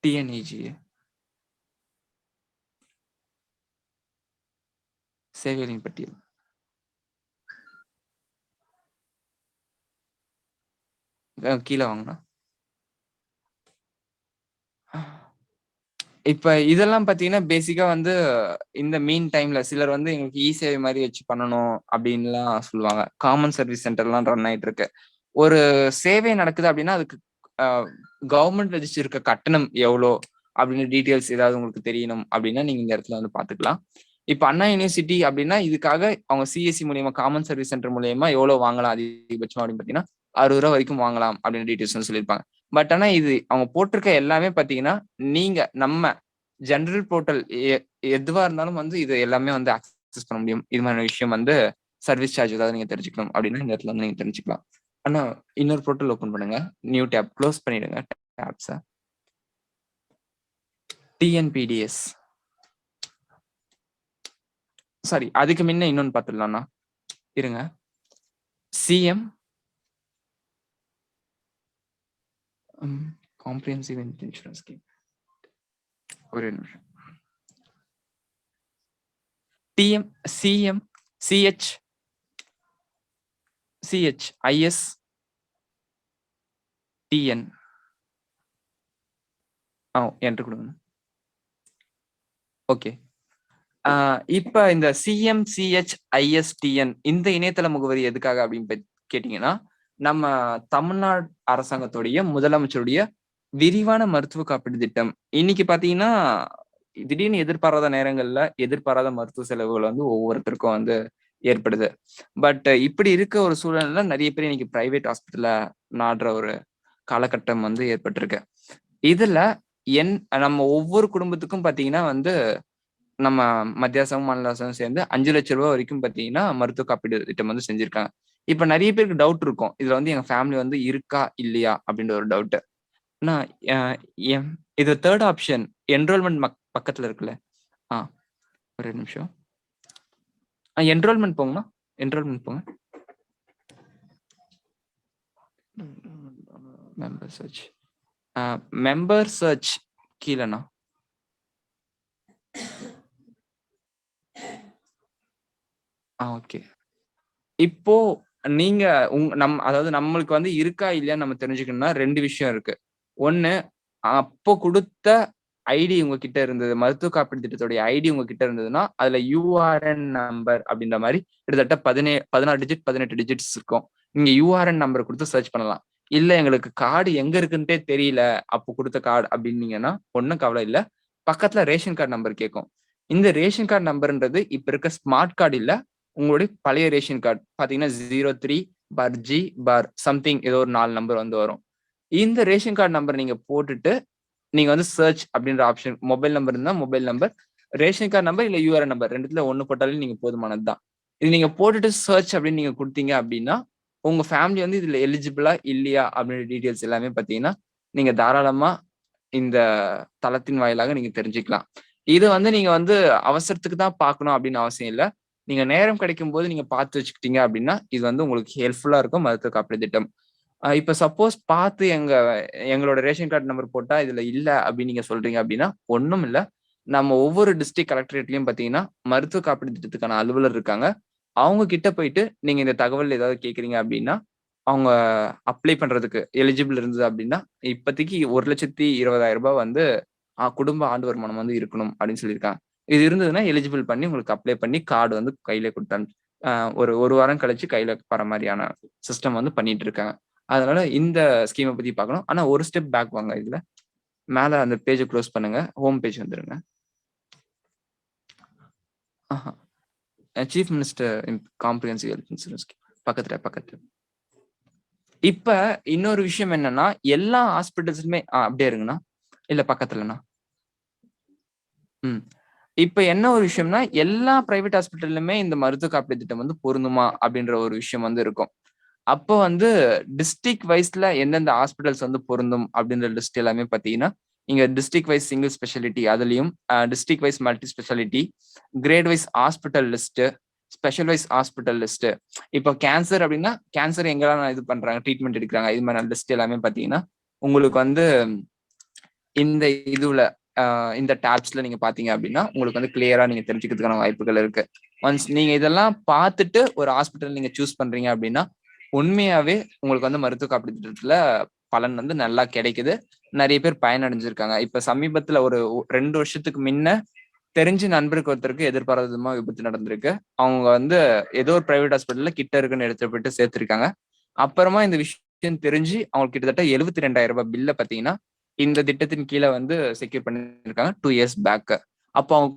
டிஎன்இஜி சேவைகளின் பட்டியல். கீழே வாங்கண்ணா. இப்ப இதெல்லாம் பாத்தீங்கன்னா பேசிக்கா வந்து இந்த மீன் டைம்ல சிலர் வந்து எங்களுக்கு இ சேவை மாதிரி வச்சு பண்ணணும் அப்படின்லாம் சொல்லுவாங்க. காமன் சர்வீஸ் சென்டர்லாம் ரன் ஆயிட்டு இருக்கு. ஒரு சேவை நடக்குது அப்படின்னா அதுக்கு கவர்மெண்ட் விதிச்சிருக்க கட்டணம் எவ்வளோ அப்படின்னு டீட்டெயில்ஸ் ஏதாவது உங்களுக்கு தெரியணும் அப்படின்னா நீங்க இந்த இடத்துல வந்து பாத்துக்கலாம். இப்ப அண்ணா யூனிவர்சிட்டி அப்படின்னா இதுக்காக அவங்க சிஎஸ்சி மூலியமா காமன் சர்வீஸ் சென்டர் மூலியமா எவ்வளவு வாங்கலாம் அதிகபட்சம் அப்படின்னு பாத்தீங்கன்னா 60 ரூபா வரைக்கும் வாங்கலாம் அப்படின்னு டீட்டெயில்ஸ் சொல்லியிருப்பாங்க. பட் ஆனா இது அவங்க போட்டிருக்க எல்லாமே பாத்தீங்கன்னா நீங்க நம்ம ஜெனரல் போர்ட்டல் எதுவா இருந்தாலும் வந்து இது எல்லாமே வந்து ஆக்சஸ் பண்ண முடியும். இது மாதிரி விஷயம் வந்து சர்வீஸ் சார்ஜ் ஏதாவது நீங்க தெரிஞ்சுக்கணும் அப்படின்னா இந்த இடத்துல வந்து நீங்க தெரிஞ்சுக்கலாம். ஆனா இன்னொரு போர்ட்டல் ஓபன் பண்ணுங்க, நியூ டேப் க்ளோஸ் பண்ணிடுங்க டேப்ஸ. டிஎன்பிடிஎஸ் சாரி, அதுக்கு முன்ன இன்னொன்னு பார்த்துடலாம்ண்ணா இருங்க. CM comprehensive insurance scheme. ஒரு நிமிஷம். TM CM CH CH IS TN என்ட்ரு கொடுங்க. ஓகே. இப்ப இந்த CMCHISTN இந்த இணையதள முகவரி எதுக்காக அப்படின்னு கேட்டீங்கன்னா, நம்ம தமிழ்நாடு அரசாங்கத்துடைய முதலமைச்சருடைய விரிவான மருத்துவ காப்பீடு திட்டம். இன்னைக்கு பாத்தீங்கன்னா திடீர்னு எதிர்பாராத நேரங்கள்ல எதிர்பாராத மருத்துவ செலவுகள் வந்து ஒவ்வொருத்தருக்கும் வந்து ஏற்படுது. பட் இப்படி இருக்க ஒரு சூழ்நிலையில நிறைய பேர் இன்னைக்கு பிரைவேட் ஹாஸ்பிட்டல்ல நாடுற ஒரு காலகட்டம் வந்து ஏற்பட்டிருக்கு. இதுல நம்ம ஒவ்வொரு குடும்பத்துக்கும் பாத்தீங்கன்னா வந்து நம்ம மத்திய அரசாங்கம் மாநில அரசாங்கம் சேர்ந்து 5 லட்சம் ரூபாய் வரைக்கும் பாத்தீங்கன்னா மருத்துவ காப்பீடு திட்டம் வந்து செஞ்சிருக்காங்க. இப்ப நிறைய பேருக்கு டவுட் இருக்கும், இதுல வந்து எங்க ஃபேமிலி வந்து இருக்கா இல்லையா அப்படின்ற ஒரு டவுட். இது தேர்ட் ஆப்ஷன் என்ரோல்மெண்ட் பக்கத்துல இருக்குல்ல, ஒரு நிமிஷம் என்ரோல்மெண்ட் போங்கண்ணா, என்ரோல்மெண்ட் போங்க. மெம்பர் சர்ச் கீழண்ணா. ஓகே. இப்போ நீங்க அதாவது நம்மளுக்கு வந்து இருக்கா இல்லையா நம்ம தெரிஞ்சுக்கணும்னா 2 விஷயம் இருக்கு. ஒண்ணு, அப்போ கொடுத்த ஐடி உங்ககிட்ட இருந்தது, மருத்துவ காப்பீடு திட்டத்துடைய ஐடி உங்ககிட்ட இருந்ததுன்னா அதுல யூஆர்என் நம்பர் அப்படின்ற மாதிரி கிட்டத்தட்ட 16 டிஜிட் 18 டிஜிட்ஸ் இருக்கும். நீங்க யூஆர்என் நம்பர் கொடுத்து சர்ச் பண்ணலாம். இல்ல எங்களுக்கு கார்டு எங்க இருக்குன்ட்டே தெரியல அப்போ கொடுத்த கார்டு அப்படின்னீங்கன்னா ஒன்னும் கவலை இல்லை, பக்கத்துல ரேஷன் கார்டு நம்பர் கேட்கும். இந்த ரேஷன் கார்டு நம்பர்ன்றது இப்ப இருக்க ஸ்மார்ட் கார்டு இல்ல, உங்களுடைய பழைய ரேஷன் கார்டு பாத்தீங்கன்னா 03/G/ சம்திங் ஏதோ ஒரு 4 நம்பர் வந்து வரும். இந்த ரேஷன் கார்டு நம்பர் நீங்க போட்டுட்டு நீங்க வந்து சர்ச் அப்படின்ற ஆப்ஷன், மொபைல் நம்பர் இருந்தா mobile number, ration card number இல்ல யூஆர்என் நம்பர் ரெண்டுத்துல ஒண்ணு போட்டாலே நீங்க போதுமானதுதான். இது நீங்க போட்டுட்டு சர்ச் அப்படின்னு நீங்க கொடுத்தீங்க அப்படின்னா உங்க ஃபேமிலி வந்து இதுல எலிஜிபிளா இல்லையா அப்படின்ற டீடைல்ஸ் எல்லாமே பாத்தீங்கன்னா நீங்க தாராளமா இந்த தளத்தின் வாயிலாக நீங்க தெரிஞ்சுக்கலாம். இது வந்து நீங்க வந்து அவசரத்துக்கு தான் பார்க்கணும் அப்படின்னு அவசியம் இல்லை. நீங்க நேரம் கிடைக்கும் போது நீங்க பார்த்து வச்சுக்கிட்டீங்க அப்படின்னா இது வந்து உங்களுக்கு ஹெல்ப்ஃபுல்லா இருக்கும் மருத்துவ காப்பீடு திட்டம். இப்ப சப்போஸ் பார்த்து எங்களோட ரேஷன் கார்டு நம்பர் போட்டா இதுல இல்ல அப்படின்னு நீங்க சொல்றீங்க அப்படின்னா ஒண்ணும் இல்ல, நம்ம ஒவ்வொரு டிஸ்ட்ரிக்ட் கலெக்டரேட்லயும் பாத்தீங்கன்னா மருத்துவ காப்பீடு திட்டத்துக்கான அலுவலர் இருக்காங்க. அவங்க கிட்ட போயிட்டு நீங்க இந்த தகவல் ஏதாவது கேக்குறீங்க அப்படின்னா அவங்க அப்ளை பண்றதுக்கு எலிஜிபிள் இருந்தது அப்படின்னா இப்போதைக்கு 1,20,000 ரூபாய் வந்து குடும்ப ஆண்டு வருமானம் வந்து இருக்கணும் அப்படின்னு சொல்லியிருக்காங்க. இது இருந்ததுன்னா எலிஜிபிள் பண்ணி உங்களுக்கு அப்ளை பண்ணி கார்டு வந்து கையில கொடுத்தாங்க. ஒரு வாரம் கழிச்சு கையில வர மாதிரியான சிஸ்டம் வந்து பண்ணிட்டு இருக்காங்க. அதனால இந்த ஸ்கீமை பத்தி பார்க்கணும். ஆனா ஒரு ஸ்டெப் பேக் வாங்க, இதுல மேல அந்த பேஜை க்ளோஸ் பண்ணுங்க, ஹோம் பேஜ் வந்துருங்க. Chief minister comprehensive health insurance பக்கத்துல. இப்ப இன்னொரு விஷயம் என்னன்னா, எல்லா ஹாஸ்பிட்டல்ஸுமே அப்படியே இருங்கண்ணா, இல்ல பக்கத்துலண்ணா. இப்ப என்ன ஒரு விஷயம்னா, எல்லா பிரைவேட் ஹாஸ்பிட்டல்லுமே இந்த மருத்துவ காப்பீடு திட்டம் வந்து பொருந்துமா அப்படின்ற ஒரு விஷயம் வந்து இருக்கும். அப்போ வந்து டிஸ்ட்ரிக்ட் வைஸ்ல எந்தெந்த ஹாஸ்பிட்டல்ஸ் வந்து பொருந்தும் அப்படின்ற லிஸ்ட் எல்லாமே பாத்தீங்கன்னா இங்க டிஸ்ட்ரிக்ட் வைஸ் சிங்கிள் ஸ்பெஷாலிட்டி, அதுலயும் district wise multi speciality, grade wise hospital list, special wise hospital list. இப்போ கேன்சர் அப்படின்னா கேன்சர் எங்கெல்லாம் இது பண்றாங்க, ட்ரீட்மெண்ட் எடுக்கிறாங்க, இது மாதிரி லிஸ்ட் எல்லாமே பாத்தீங்கன்னா உங்களுக்கு வந்து இந்த இதுல இந்த டேப்ஸ்ல நீங்க பாத்தீங்க அப்படின்னா உங்களுக்கு வந்து கிளியரா நீங்க தெரிஞ்சுக்கிறதுக்கான வாய்ப்புகள் இருக்கு. ஒன்ஸ் நீங்க இதெல்லாம் பார்த்துட்டு ஒரு ஹாஸ்பிட்டல் நீங்க சூஸ் பண்றீங்க அப்படின்னா உண்மையாவே உங்களுக்கு வந்து மருத்துவ காப்பீடு திட்டத்துல பலன் வந்து நல்லா கிடைக்குது. நிறைய பேர் பயனடைஞ்சிருக்காங்க. இப்ப சமீபத்துல ஒரு 2 வருஷத்துக்கு முன்ன தெரிஞ்ச நண்பருக்கு ஒருத்தருக்கு எதிர்பாராத விதமா விபத்து நடந்திருக்கு. அவங்க வந்து ஏதோ ஒரு பிரைவேட் ஹாஸ்பிட்டல்ல கிட்ட இருக்குன்னு எடுத்து போயிட்டு சேர்த்திருக்காங்க. அப்புறமா இந்த விஷயம் தெரிஞ்சு அவங்களுக்கு கிட்டத்தட்ட 72,000 ரூபாய் பில்ல பாத்தீங்கன்னா இந்த திட்டத்தின் கீழே வந்து செக்யூர் பண்ணிருக்காங்க 2 இயர்ஸ் பேக். அப்போ அவங்க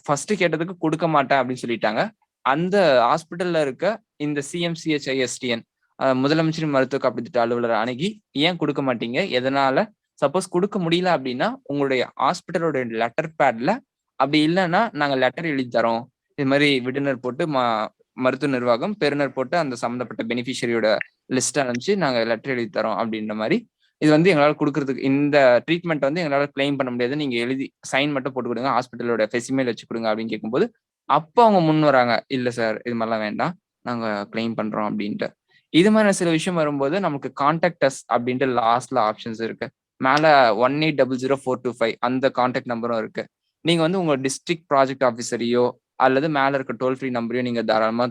ஃபர்ஸ்ட் கேட்டதுக்கு கொடுக்க மாட்டேன் அப்படின்னு சொல்லிட்டாங்க. அந்த ஹாஸ்பிட்டல்ல இருக்க இந்த CMCHISTN முதலமைச்சரின் மருத்துவ காப்பீடு திட்ட அலுவலர் அணுகி ஏன் கொடுக்க மாட்டீங்க, எதனால, சப்போஸ் கொடுக்க முடியல அப்படின்னா உங்களுடைய ஹாஸ்பிட்டலோட லெட்டர் பேட்ல அப்படி இல்லைன்னா நாங்க லெட்டர் எழுதி தரோம், இது மாதிரி விடுனர் போட்டு மருத்துவ நிர்வாகம் பெறுநர் போட்டு அந்த சம்பந்தப்பட்ட பெனிஃபிஷரியோட லிஸ்ட் அனுப்பிச்சு நாங்க லெட்டர் எழுதி தரோம் அப்படின்ற மாதிரி இது வந்து எங்களால் கொடுக்கறதுக்கு இந்த ட்ரீட்மெண்ட் வந்து எங்களால் கிளைம் பண்ண முடியாது, நீங்க எழுதி சைன் மட்டும் போட்டு கொடுங்க, ஹாஸ்பிட்டலோட ஃபெசிமெயில் வச்சு கொடுங்க அப்படின்னு கேட்கும்போது அப்போ அவங்க முன் வராங்க, இல்ல சார் இது மாதிரிலாம் வேண்டாம் நாங்க கிளைம் பண்றோம் அப்படின்ட்டு. இது மாதிரி சில விஷயம் வரும்போது நமக்கு கான்டாக்ட் அஸ் அப்படின்ட்டு லாஸ்ட்ல ஆப்ஷன்ஸ் இருக்கு. மேல 18000425 அந்த கான்டாக்ட் நம்பரும் இருக்கு. நீங்க வந்து உங்க டிஸ்ட்ரிக்ட் ப்ராஜெக்ட் ஆஃபீஸரையோ அல்லது மேல இருக்க டோல் ஃப்ரீ நம்பரையும் நீங்க தாராளமா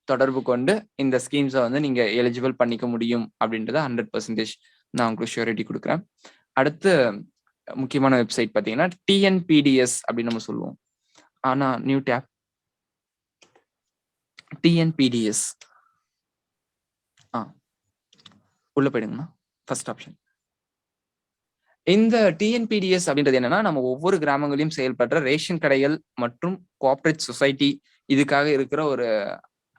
தொடர்பு கொண்டு இந்த ஸ்கீம்ஸை வந்து நீங்க எலிஜிபிள் பண்ணிக்க முடியும் அப்படின்றத 100% நான் உங்களுக்கு ஷூரிட்டி கொடுக்குறேன். அடுத்து முக்கியமான வெப்சைட் பார்த்தீங்கன்னா TNPDS அப்படின்னு நம்ம சொல்லுவோம். ஆனா நியூ டேப் TNPDS உள்ள போயிடுங்கண்ணா. First option. இந்த TNPDS அப்படின்றது என்னன்னா, நம்ம ஒவ்வொரு கிராமங்களையும் செயல்படுற ரேஷன் கடைகள் மற்றும் கோஆபரேட் சொசைட்டி இதுக்காக இருக்கிற ஒரு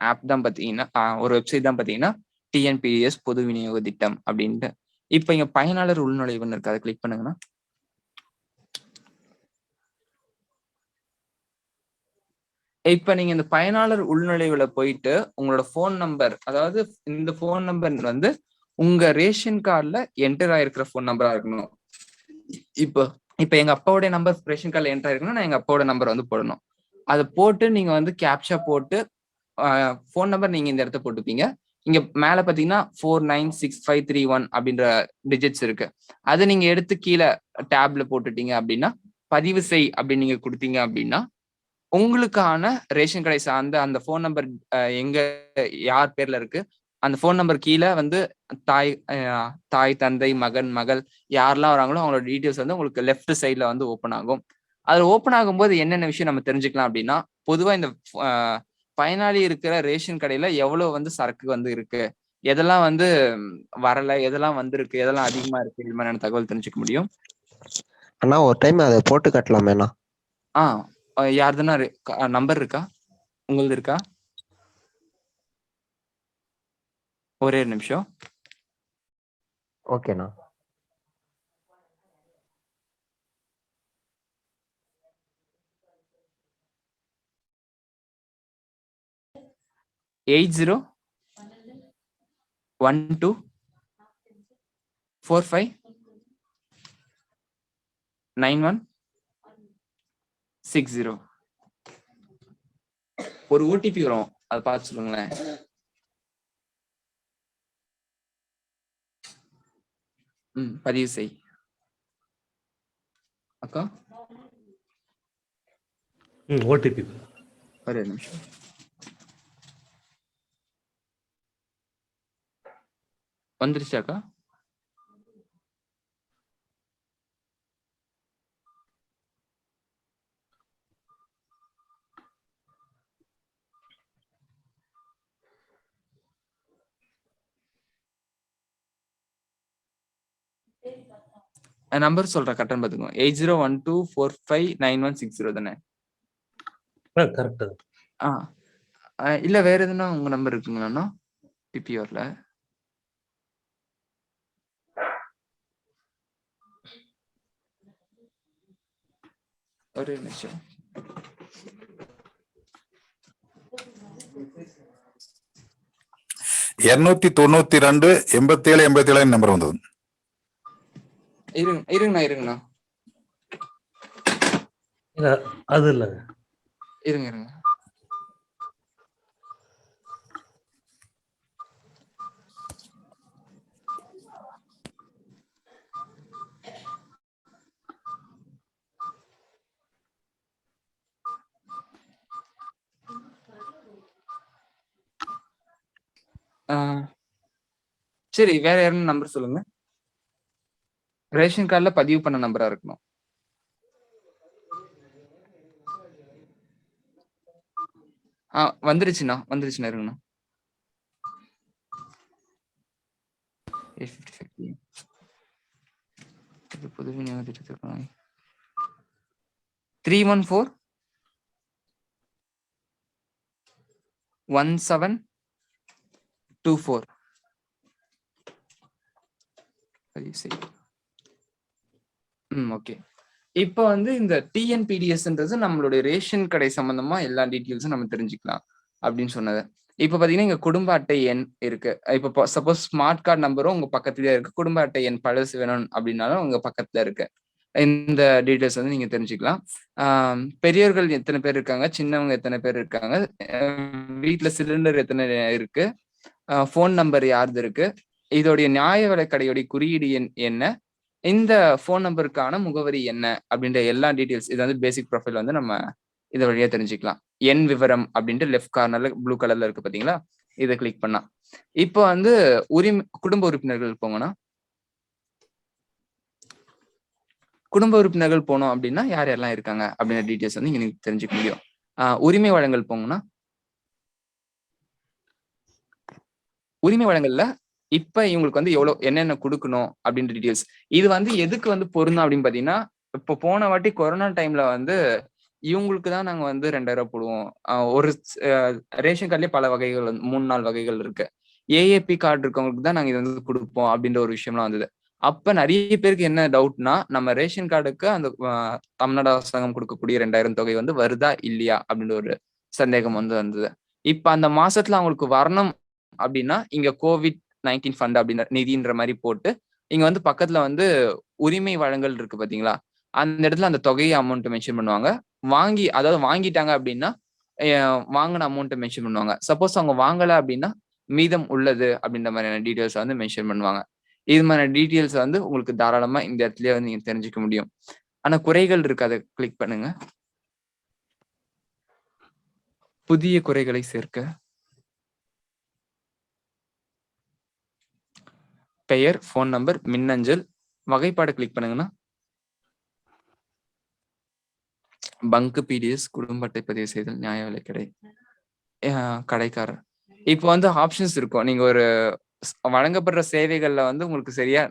ஆப் தான் பார்த்தீங்கன்னா, ஒரு வெப்சைட் தான் பார்த்தீங்கன்னா TNPDS பொது விநியோக திட்டம் அப்படின்ட்டு. இப்ப இங்க பயனாளர் உள்நுழைவுன்னு இருக்கு, அதை கிளிக் பண்ணுங்கண்ணா. இப்ப நீங்க இந்த பயனாளர் உள்நுழைவுல போயிட்டு உங்களோட போன் நம்பர், அதாவது இந்த போன் நம்பர் வந்து உங்க ரேஷன் கார்டுல என்டர் ஆயிருக்கிற போன் நம்பரா இருக்கணும். இப்ப எங்க அப்பாவுடைய நம்பர் ரேஷன் கார்டுல என்டர் ஆயிருக்கணும், நான் எங்க அப்பாவோட நம்பர் வந்து போடணும். அதை போட்டு நீங்க வந்து கேப்சா போட்டு போன் நம்பர் நீங்க இந்த இடத்த போட்டுப்பீங்க. இங்க மேல பாத்தீங்கன்னா 496531 அப்படின்ற டிஜிட்ஸ் இருக்கு. அதை நீங்க எடுத்து கீழே டேப்ல போட்டுட்டீங்க அப்படின்னா, பதிவு செய் அப்படின்னு நீங்க கொடுத்தீங்க அப்படின்னா உங்களுக்கான ரேஷன் கடை சார்ந்த அந்த போன் நம்பர் எங்க யார் பேர்ல இருக்கு, அந்த போன் நம்பர் கீழே வந்து தாய் தந்தை மகன் மகள் யாரெல்லாம் வராங்களோ அவங்களோட டீட்டெயில்ஸ் வந்து உங்களுக்கு லெஃப்ட் சைட்ல வந்து ஓப்பன் ஆகும். அது ஓப்பன் ஆகும்போது என்னென்ன விஷயம் நம்ம தெரிஞ்சுக்கலாம் அப்படின்னா, பொதுவா இந்த பயனாளி இருக்கிற ரேஷன் கடையில எவ்வளவு வந்து சரக்கு வந்து இருக்கு, எதெல்லாம் வந்து வரல, எதெல்லாம் வந்திருக்கு, எதெல்லாம் அதிகமா இருக்கு, இது மாதிரியான தகவல் தெரிஞ்சுக்க முடியும். அண்ணா ஒரு டைம் அதை போட்டு காட்டலாமேண்ணா? யாருதுன்னா நம்பர் இருக்கா, உங்களது இருக்கா? ஒரே நிமிஷம். ஓகேண்ணா. எயிட் 012459160. ஒரு ஓடிபி வரும், அதை பார்த்து சொல்லுங்களேன். பதிவு செய் அக்கா. ஓடிபி ஒரே நிமிஷம். வந்துருச்சாக்கா? நம்பர் சொல்றேன், கரெக்டான்னு பாத்துக்கோங்க. 8012459160 தானே? கரெக்ட். இல்ல வேற எதுனா உங்க நம்பர் இருக்குங்களா டிபிஆர்ல? ஒரு நிமிஷம். இருநூத்தி 87 நம்பர் வந்தது. இருங்கண்ணா அது இல்லைங்க. இருங்க. சரி, வேற யாரும் நம்பர் சொல்லுங்க. ரேஷன் கார்டுல பதிவு பண்ண நம்பரா இருக்கணும். வந்துருச்சுண்ணா இருங்கண்ணா. பொது விநியோக திட்டத்திற்கு 3141724. ஓகே. இப்ப வந்து இந்த டிஎன்பிடிஎஸ்ன்றது நம்மளுடைய ரேஷன் கடை சம்பந்தமா எல்லா டீட்டெயில்ஸும் நம்ம தெரிஞ்சுக்கலாம் அப்படின்னு சொன்னது. இப்ப பாத்தீங்கன்னா இங்க குடும்ப அட்டை எண் இருக்கு. இப்ப சப்போஸ் ஸ்மார்ட் கார்டு நம்பரும் உங்க பக்கத்துலயே இருக்கு, குடும்ப அட்டை எண் பழசு வேணும் அப்படின்னாலும் உங்க பக்கத்துல இருக்கு. இந்த டீட்டெயில்ஸ் வந்து நீங்க தெரிஞ்சுக்கலாம். பெரியவர்கள் எத்தனை பேர் இருக்காங்க, சின்னவங்க எத்தனை பேர் இருக்காங்க, வீட்டுல சிலிண்டர் எத்தனை இருக்கு, போன் நம்பர் யாருது இருக்கு, இதோடைய நியாய விலைக்கடையோடைய குறியீடு என்ன, இந்த போன் நம்பருக்கான முகவரி என்ன அப்படின்ற எல்லா டீட்டெயில்ஸ். இது வந்து பேசிக் ப்ரொஃபைல் வந்து நம்ம இதை வழியா தெரிஞ்சுக்கலாம். என் விவரம் அப்படின்ட்டு லெஃப்ட் கார்னர்ல ப்ளூ கலர்ல இருக்கு பாத்தீங்களா, இதை கிளிக் பண்ணா. இப்போ வந்து குடும்ப உறுப்பினர்கள் போங்கன்னா, குடும்ப உறுப்பினர்கள் போனோம் அப்படின்னா யார் யாரெல்லாம் இருக்காங்க அப்படின்ற டீட்டெயில்ஸ் வந்து இங்க நீங்க தெரிஞ்சுக்க முடியும். உரிமை வழங்கல் போங்கன்னா, உரிமை வழங்கல்ல இப்ப இவங்களுக்கு வந்து எவ்வளவு என்னென்ன கொடுக்கணும் அப்படின்ற டீட்டெயில்ஸ். இது வந்து எதுக்கு வந்து பொருந்தும் அப்படின்னு பாத்தீங்கன்னா, இப்போ போன வாட்டி கொரோனா டைம்ல வந்து இவங்களுக்கு தான் நாங்க வந்து 2000 போடுவோம். ஒரு ரேஷன் கார்டுலயே பல வகைகள் 3-4 வகைகள் இருக்கு. ஏஏபி கார்டு இருக்கவங்களுக்கு தான் நாங்க இது வந்து கொடுப்போம் அப்படின்ற ஒரு விஷயம்லாம் வந்தது. அப்ப நிறைய பேருக்கு என்ன டவுட்னா, நம்ம ரேஷன் கார்டுக்கு அந்த தமிழ்நாடு அரசாங்கம் கொடுக்கக்கூடிய 2000 தொகை வந்து வருதா இல்லையா அப்படின்ற ஒரு சந்தேகம் வந்து வந்தது. இப்ப அந்த மாசத்துல அவங்களுக்கு வரணும் அப்படின்னா இங்க COVID-19 ஃபண்ட் அப்படின்ற நிதின்ற மாதிரி போட்டு இங்க வந்து பக்கத்துல வந்து உரிமை வழங்கல் இருக்கு பாத்தீங்களா, அந்த இடத்துல அந்த தொகையை அமௌண்ட் மென்ஷன் பண்ணுவாங்க. அதாவது வாங்கிட்டாங்க அப்படின்னா வாங்கின அமௌண்ட்டை மென்ஷன் பண்ணுவாங்க. சப்போஸ் அவங்க வாங்கல அப்படின்னா மீதம் உள்ளது அப்படின்ற மாதிரியான டீட்டெயில்ஸ் வந்து மென்ஷன் பண்ணுவாங்க. இது மாதிரியான டீட்டெயில்ஸ் வந்து உங்களுக்கு தாராளமா இந்த இடத்துலயே வந்து நீங்க தெரிஞ்சுக்க முடியும். ஆனா குறைகள் இருக்கு, அதை கிளிக் பண்ணுங்க. புதிய குறைகளை சேர்க்க பெயர், போன் நம்பர், மின்னஞ்சல், வகைப்பாடு கிளிக் பண்ணுங்கன்னா பங்கு, பிடிஎஸ், குடும்ப அட்டை பதிவு செய்தல், நியாய விலை கடை, கடைக்காரர். இப்போ வந்து ஆப்ஷன்ஸ் இருக்கும். நீங்க ஒரு வழங்கப்படுற சேவைகள்ல வந்து உங்களுக்கு சரியா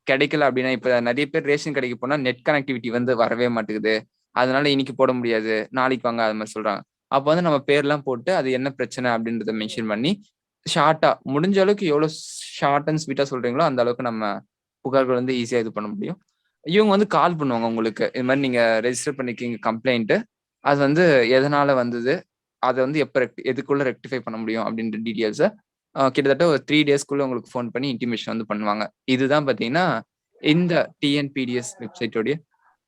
கிடைக்கல அப்படின்னா, இப்ப நிறைய பேர் ரேஷன் கடைக்கு போனா நெட் கனெக்டிவிட்டி வந்து வரவே மாட்டேங்குது, அதனால இன்னைக்கு போட முடியாது, நாளைக்கு வாங்க அது மாதிரி சொல்றாங்க. அப்போ வந்து நம்ம பேர்லாம் போட்டு அது என்ன பிரச்சனை அப்படின்றத மென்ஷன் பண்ணி ஷார்ட்டா முடிஞ்ச அளவுக்கு எவ்வளவு ஷார்ட் அண்ட் ஸ்வீட்டா சொல்றீங்களோ அந்த அளவுக்கு நம்ம புகார்கள் வந்து ஈஸியா இது பண்ண முடியும். இவங்க வந்து கால் பண்ணுவாங்க உங்களுக்கு, இது மாதிரி நீங்க ரெஜிஸ்டர் பண்ணிருக்கீங்க கம்ப்ளைண்ட், அது வந்து எதனால வந்தது, அதை வந்து எதுக்குள்ள ரெக்டிஃபை பண்ண முடியும் அப்படின்ற டீட்டெயில்ஸை கிட்டத்தட்ட ஒரு 3 டேஸ்க்குள்ள உங்களுக்கு ஃபோன் பண்ணி இன்டிமேஷன் வந்து பண்ணுவாங்க. இதுதான் பாத்தீங்கன்னா இந்த டிஎன்பிடிஎஸ் வெப்சைட்டோடைய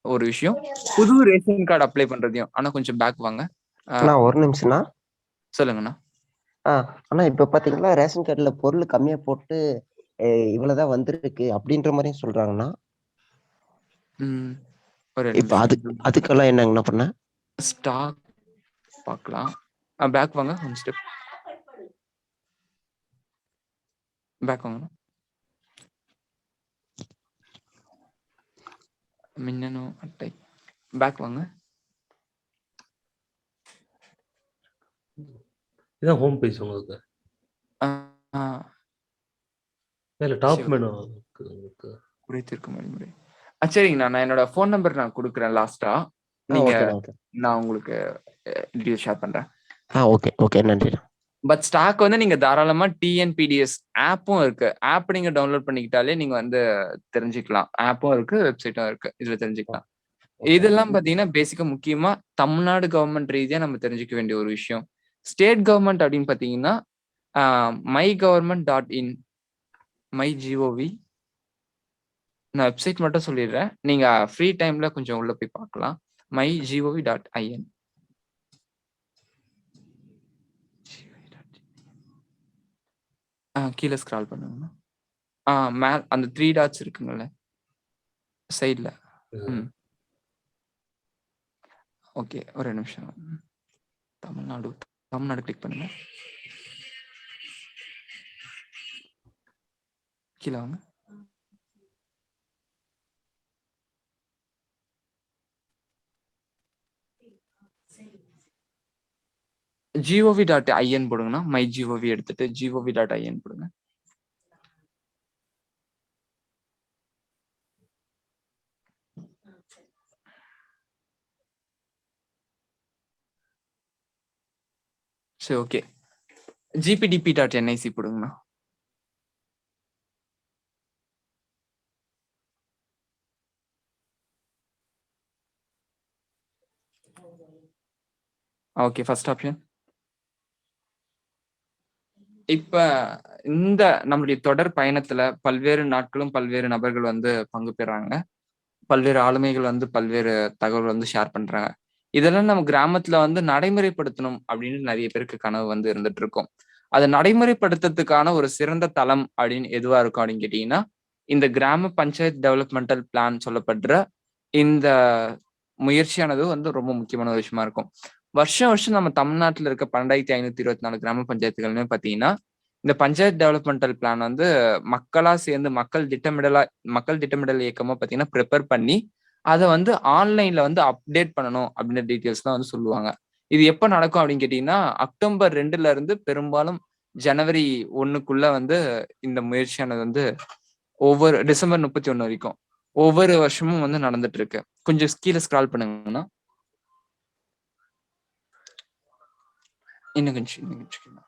ஒரு விஷயம். புது ரேஷன் கார்டு அப்ளை பண்றதையும். ஆனா கொஞ்சம் பேக் வாங்க. ஒரு நிமிஷம்ண்ணா. சொல்லுங்கண்ணா. ஆனா இப்ப பாத்தீங்கன்னா ரேஷன் கார்டுல பொருள் கம்மியா போட்டு இவ்வளவுதான் வந்திருக்கு அப்படின்ற மாதிரியும் சொல்றாங்கண்ணா. இப்ப அதுக்கெல்லாம் என்னங்கண்ணா பண்ண? ஸ்டாக் பார்க்கலாம். பேக் வாங்க, ஒன் ஸ்டெப் பேக் வாங்க. மின்னணு அட்டை பேக் வாங்க. இதான் ஹோம் பேஜ் உங்களுக்கு. இல்ல டாப் மெனு குறித்திருக்கும் வழிமுறை. சரிங்கண்ணா, நான் என்னோட ஃபோன் நம்பர் நான் கொடுக்குறேன் லாஸ்டா. நீங்க நான் உங்களுக்கு டீடைல் ஷேர் பண்றேன். ஓகே ஓகே, நன்றி. பட் ஸ்டாக் வந்து நீங்க தாராளமா டிஎன்பிடிஎஸ் ஆப்பும் இருக்கு, ஆப் நீங்க டவுன்லோட் பண்ணிக்கிட்டாலே நீங்க வந்து தெரிஞ்சுக்கலாம். ஆப்பும் இருக்கு, வெப்சைட்டும் இருக்கு, இதுல தெரிஞ்சுக்கலாம். இதெல்லாம் பாத்தீங்கன்னா பேசிக்கா முக்கியமா தமிழ்நாடு கவர்மெண்ட் ரீதியா நம்ம தெரிஞ்சுக்க வேண்டிய ஒரு விஷயம். ஸ்டேட் கவர்மெண்ட் அப்படின்னு பாத்தீங்கன்னா mygovernment.in, MyGOV. நான் வெப்சைட் மட்டும் சொல்லிடுறேன், நீங்க ஃப்ரீ டைம்ல கொஞ்சம் உள்ள போய் பார்க்கலாம். mygov.in. கீழே ஸ்க்ரால் பண்ணுங்க. மேல் அந்த 3 டாட்ஸ் இருக்குங்கல்ல சைட்ல. ஓகே, ஒரு நிமிஷம். தமிழ்நாடு கிளிக் பண்ணுங்க. கீழே வாங்க. gov.in போடுங்கண்ணா. MyGOV எடுத்துட்டு gov.in போடுங்க. சரி, ஓகே. gpdp.nic போடுங்கண்ணா. Okay, first option. இப்ப இந்த நம்மளுடைய தொடர் பயணத்துல பல்வேறு நாட்களும் பல்வேறு நபர்கள் வந்து பங்கு பெறாங்க, பல்வேறு ஆளுமைகள் வந்து பல்வேறு தகவல் வந்து ஷேர் பண்றாங்க. இதெல்லாம் நம்ம கிராமத்துல வந்து நடைமுறைப்படுத்தணும் அப்படின்னு நிறைய பேருக்கு கனவு வந்து இருந்துட்டு இருக்கும். அதை நடைமுறைப்படுத்துறதுக்கான ஒரு சிறந்த தளம் அப்படின்னு எதுவா இருக்கும் அப்படின்னு கேட்டீங்கன்னா, இந்த கிராம பஞ்சாயத்து டெவலப்மெண்டல் பிளான் சொல்லப்படுற இந்த முயற்சியானது வந்து ரொம்ப முக்கியமான ஒரு விஷயமா இருக்கும். வருஷம் வருஷம் நம்ம தமிழ்நாட்டுல இருக்க 12,524 கிராம பஞ்சாயத்துகளுமே பாத்தீங்கன்னா இந்த பஞ்சாயத்து டெவலப்மெண்டல் பிளான் வந்து மக்களா சேர்ந்து மக்கள் திட்டமிடல் இயக்கமா பாத்தீங்கன்னா ப்ரிப்பேர் பண்ணி அதை வந்து ஆன்லைன்ல வந்து அப்டேட் பண்ணணும் அப்படின்ற டீட்டெயில்ஸ் தான் வந்து சொல்லுவாங்க. இது எப்ப நடக்கும் அப்படின்னு கேட்டீங்கன்னா அக்டோபர் 2ல இருந்து பெரும்பாலும் ஜனவரி 1க்குள்ள வந்து இந்த முயற்சியானது வந்து ஒவ்வொரு டிசம்பர் 31 வரைக்கும் ஒவ்வொரு வருஷமும் வந்து நடந்துட்டு இருக்கு. கொஞ்சம் கீழே ஸ்க்ரால் பண்ணுங்கன்னா இன்னும் கொஞ்சம்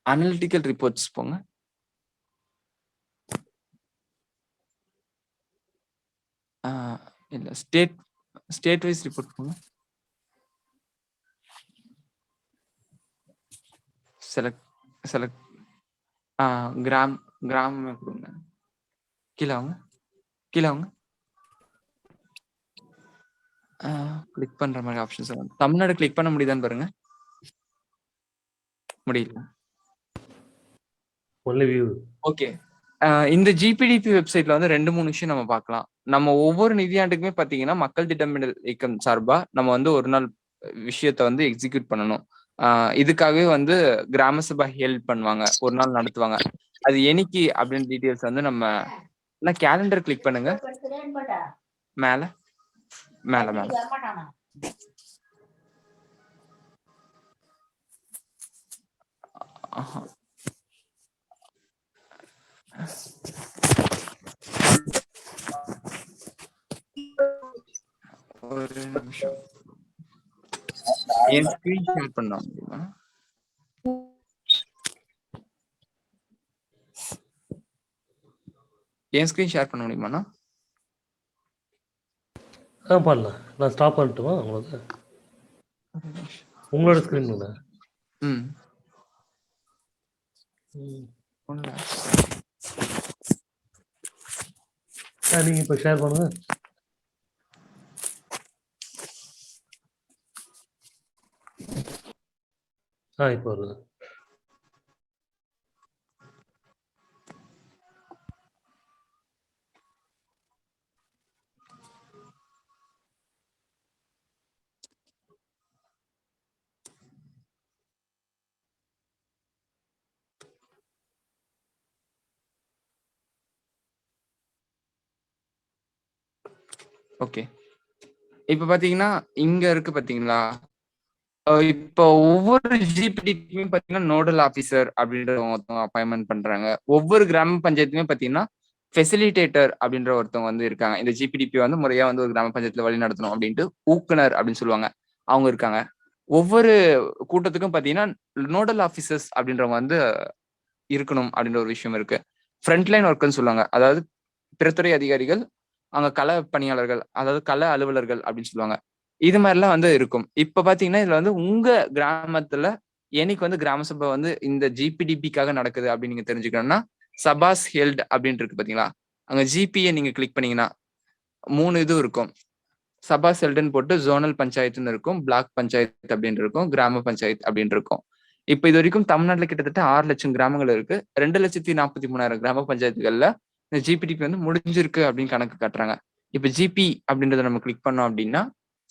அனலிட்டிக்கல் ரிப்போர்ட்ஸ் போங்க. இல்ல ஸ்டேட் வைஸ் ரிப்போர்ட் போங்க. செலக்ட் கிராமமே கொடுங்க. கீழே வாங்க கிளிக் பண்ற மாதிரி ஆப்ஷன்ஸ் தமிழ்நாடு கிளிக் பண்ண முடியுதான்னு பாருங்க. முடியல. ஓகே. இந்த ஜிபிடிபி வெப்சைட்ல வந்து 2-3 விஷயம் நம்ம பார்க்கலாம். நம்ம ஒவ்வொரு நிதியாண்டுக்குமே பாத்தீங்கன்னா மக்கள் திட்டமிடல் இயக்கம் சார்பா நம்ம வந்து ஒரு நாள் விஷயத்த வந்து எக்ஸிக்யூட் பண்ணணும். இதுக்காகவே வந்து கிராம சபா ஹெல்ப் பண்ணுவாங்க, ஒரு நாள் நடத்துவாங்க. அது என்னைக்கு அப்படின்னு டீட்டெயில்ஸ் வந்து நம்ம கேலண்டர் கிளிக் பண்ணுங்க. மேல மேல மேல ஒரு நிமிஷம் என் ஸ்கிரீன் ஷேர் பண்ண முடியுமா? என் ஸ்கிரீன் ஷேர் பண்ண முடியுமாண்ணா? பண்ணலாம். நான் ஸ்டாப் பண்ணட்டுமா உங்களுக்கு? உங்களோட ஸ்கிரீன் நீங்க இப்ப ஷேர் பண்ணுங்க. இப்போ வருது. ஓகே. இப்ப பாத்தீங்கன்னா இங்க இருக்கு பாத்தீங்களா, இப்போ ஒவ்வொரு ஜிபிடிக்குமே பாத்தீங்கன்னா நோடல் ஆபீசர் அப்படின்ற ஒருத்தவங்க அப்பாயின்மெண்ட் பண்றாங்க. ஒவ்வொரு கிராம பஞ்சாயத்துமே பாத்தீங்கன்னா ஃபெசிலிட்டேட்டர் அப்படின்ற ஒருத்தவங்க வந்து இருக்காங்க. இந்த ஜிபிடிபி வந்து முறையா வந்து ஒரு கிராம பஞ்சாயத்துல வழி நடத்தணும் அப்படின்ட்டு ஊக்குனர் அப்படின்னு சொல்லுவாங்க, அவங்க இருக்காங்க. ஒவ்வொரு கூட்டத்துக்கும் பாத்தீங்கன்னா நோடல் ஆபீசர்ஸ் அப்படின்றவங்க வந்து இருக்கணும் அப்படின்ற ஒரு விஷயம் இருக்கு. ஃப்ரண்ட்லைன் ஒர்க்குன்னு சொல்லுவாங்க, அதாவது பிறத்துறை அதிகாரிகள், அங்க கள பணியாளர்கள், அதாவது கள அலுவலர்கள் அப்படின்னு சொல்லுவாங்க. இது மாதிரிலாம் வந்து இருக்கும். இப்ப பாத்தீங்கன்னா இதுல வந்து உங்க கிராமத்துல என்னைக்கு வந்து கிராம சபை வந்து இந்த ஜிபிடிபிக்காக நடக்குது அப்படின்னு நீங்க தெரிஞ்சுக்கணும்னா சபாஸ் ஹெல்ட் அப்படின்னு இருக்கு பாத்தீங்களா, அங்க ஜிபியை நீங்க கிளிக் பண்ணீங்கன்னா 3 இது இருக்கும். சபாஸ் ஹெல்ட்னு போட்டு ஜோனல் பஞ்சாயத்துன்னு இருக்கும், பிளாக் பஞ்சாயத்து அப்படின்னு இருக்கும், கிராம பஞ்சாயத்து அப்படின்னு இருக்கும். இப்ப இது வரைக்கும் தமிழ்நாட்டுல கிட்டத்தட்ட 6 லட்சம் கிராமங்கள் இருக்கு. 2,43,000 கிராம பஞ்சாயத்துகள்ல இந்த ஜிபிடிபி வந்து முடிஞ்சிருக்கு அப்படின்னு கணக்கு காட்டுறாங்க. இப்ப ஜிபி அப்படின்றத நம்ம கிளிக் பண்ணோம் அப்படின்னா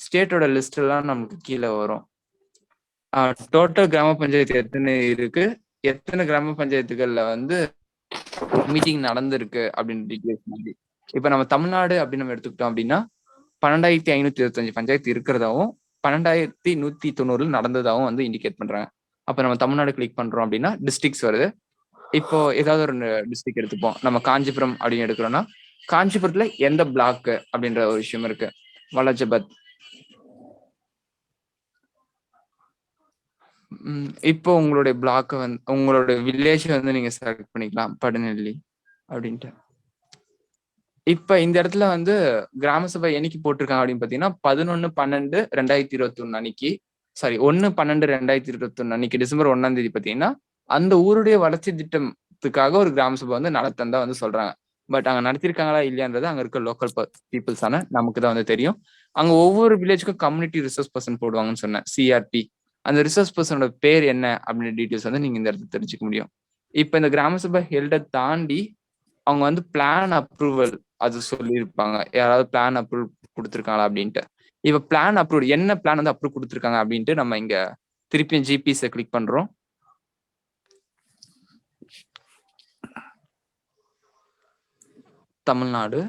ஸ்டேட்டோட லிஸ்ட் எல்லாம் நமக்கு கீழே வரும். டோட்டல் கிராம பஞ்சாயத்து எத்தனை இருக்கு, எத்தனை கிராம பஞ்சாயத்துகள்ல வந்து மீட்டிங் நடந்திருக்கு அப்படின்னு டீட்டெயில்ஸ் மாதிரி. இப்ப நம்ம தமிழ்நாடு அப்படின்னு நம்ம எடுத்துக்கிட்டோம் அப்படின்னா 12,525 பஞ்சாயத்து இருக்கிறதாவும் 12,190 நடந்ததாகவும் வந்து இண்டிகேட் பண்றாங்க. அப்ப நம்ம தமிழ்நாடு கிளிக் பண்றோம் அப்படின்னா டிஸ்ட்ரிக்ட்ஸ் வருது. இப்போ ஏதாவது ஒரு டிஸ்ட்ரிக்ட் எடுத்துப்போம். நம்ம காஞ்சிபுரம் அப்படின்னு எடுக்கிறோம்னா காஞ்சிபுரத்துல எந்த பிளாக் அப்படின்ற ஒரு விஷயம் இருக்கு. வலஜபத். இப்போ உங்களுடைய பிளாக் வந்து உங்களுடைய வில்லேஜ் வந்து நீங்க செலக்ட் பண்ணிக்கலாம், படுநெல்லி அப்படின்ட்டு. இப்ப இந்த இடத்துல வந்து கிராம சபை என்னைக்கு போட்டிருக்காங்க அப்படின்னு பாத்தீங்கன்னா 11/12/2021 அன்னைக்கு, சாரி 1/12/2021 அன்னைக்கு டிசம்பர் 1ஆம் தேதி பாத்தீங்கன்னா அந்த ஊருடைய வளர்ச்சி திட்டத்துக்காக ஒரு கிராம சபை வந்து நடத்தந்தா வந்து சொல்றாங்க. பட் அங்க நடத்திருக்காங்களா இல்லையான்றது அங்க இருக்க லோக்கல் பீப்புள்ஸான நமக்கு தான் வந்து தெரியும். அங்க ஒவ்வொரு வில்லேஜுக்கும் கம்யூனிட்டி ரிசோர்ஸ் பர்சன் போடுவாங்கன்னு சொன்னேன், சிஆர்பி. அந்த ரிசோர்ஸ் பர்சனோட பேர் என்ன அப்படின்ற டீட்டெயில்ஸ் வந்து நீங்க இந்த இடத்துல தெரிஞ்சுக்க முடியும். இப்ப இந்த கிராம சபை ஹெல்டை தாண்டி அவங்க வந்து பிளான் அப்ரூவல் அது சொல்லியிருப்பாங்க. யாராவது பிளான் அப்ரூவல் கொடுத்துருக்காங்களா அப்படின்ட்டு. இப்ப பிளான் அப்ரூவல் என்ன பிளான் வந்து அப்ரூவ் கொடுத்துருக்காங்க அப்படின்ட்டு நம்ம இங்க திருப்பியும் ஜிபிஎஸ் கிளிக் பண்றோம். தமிழ்நாடு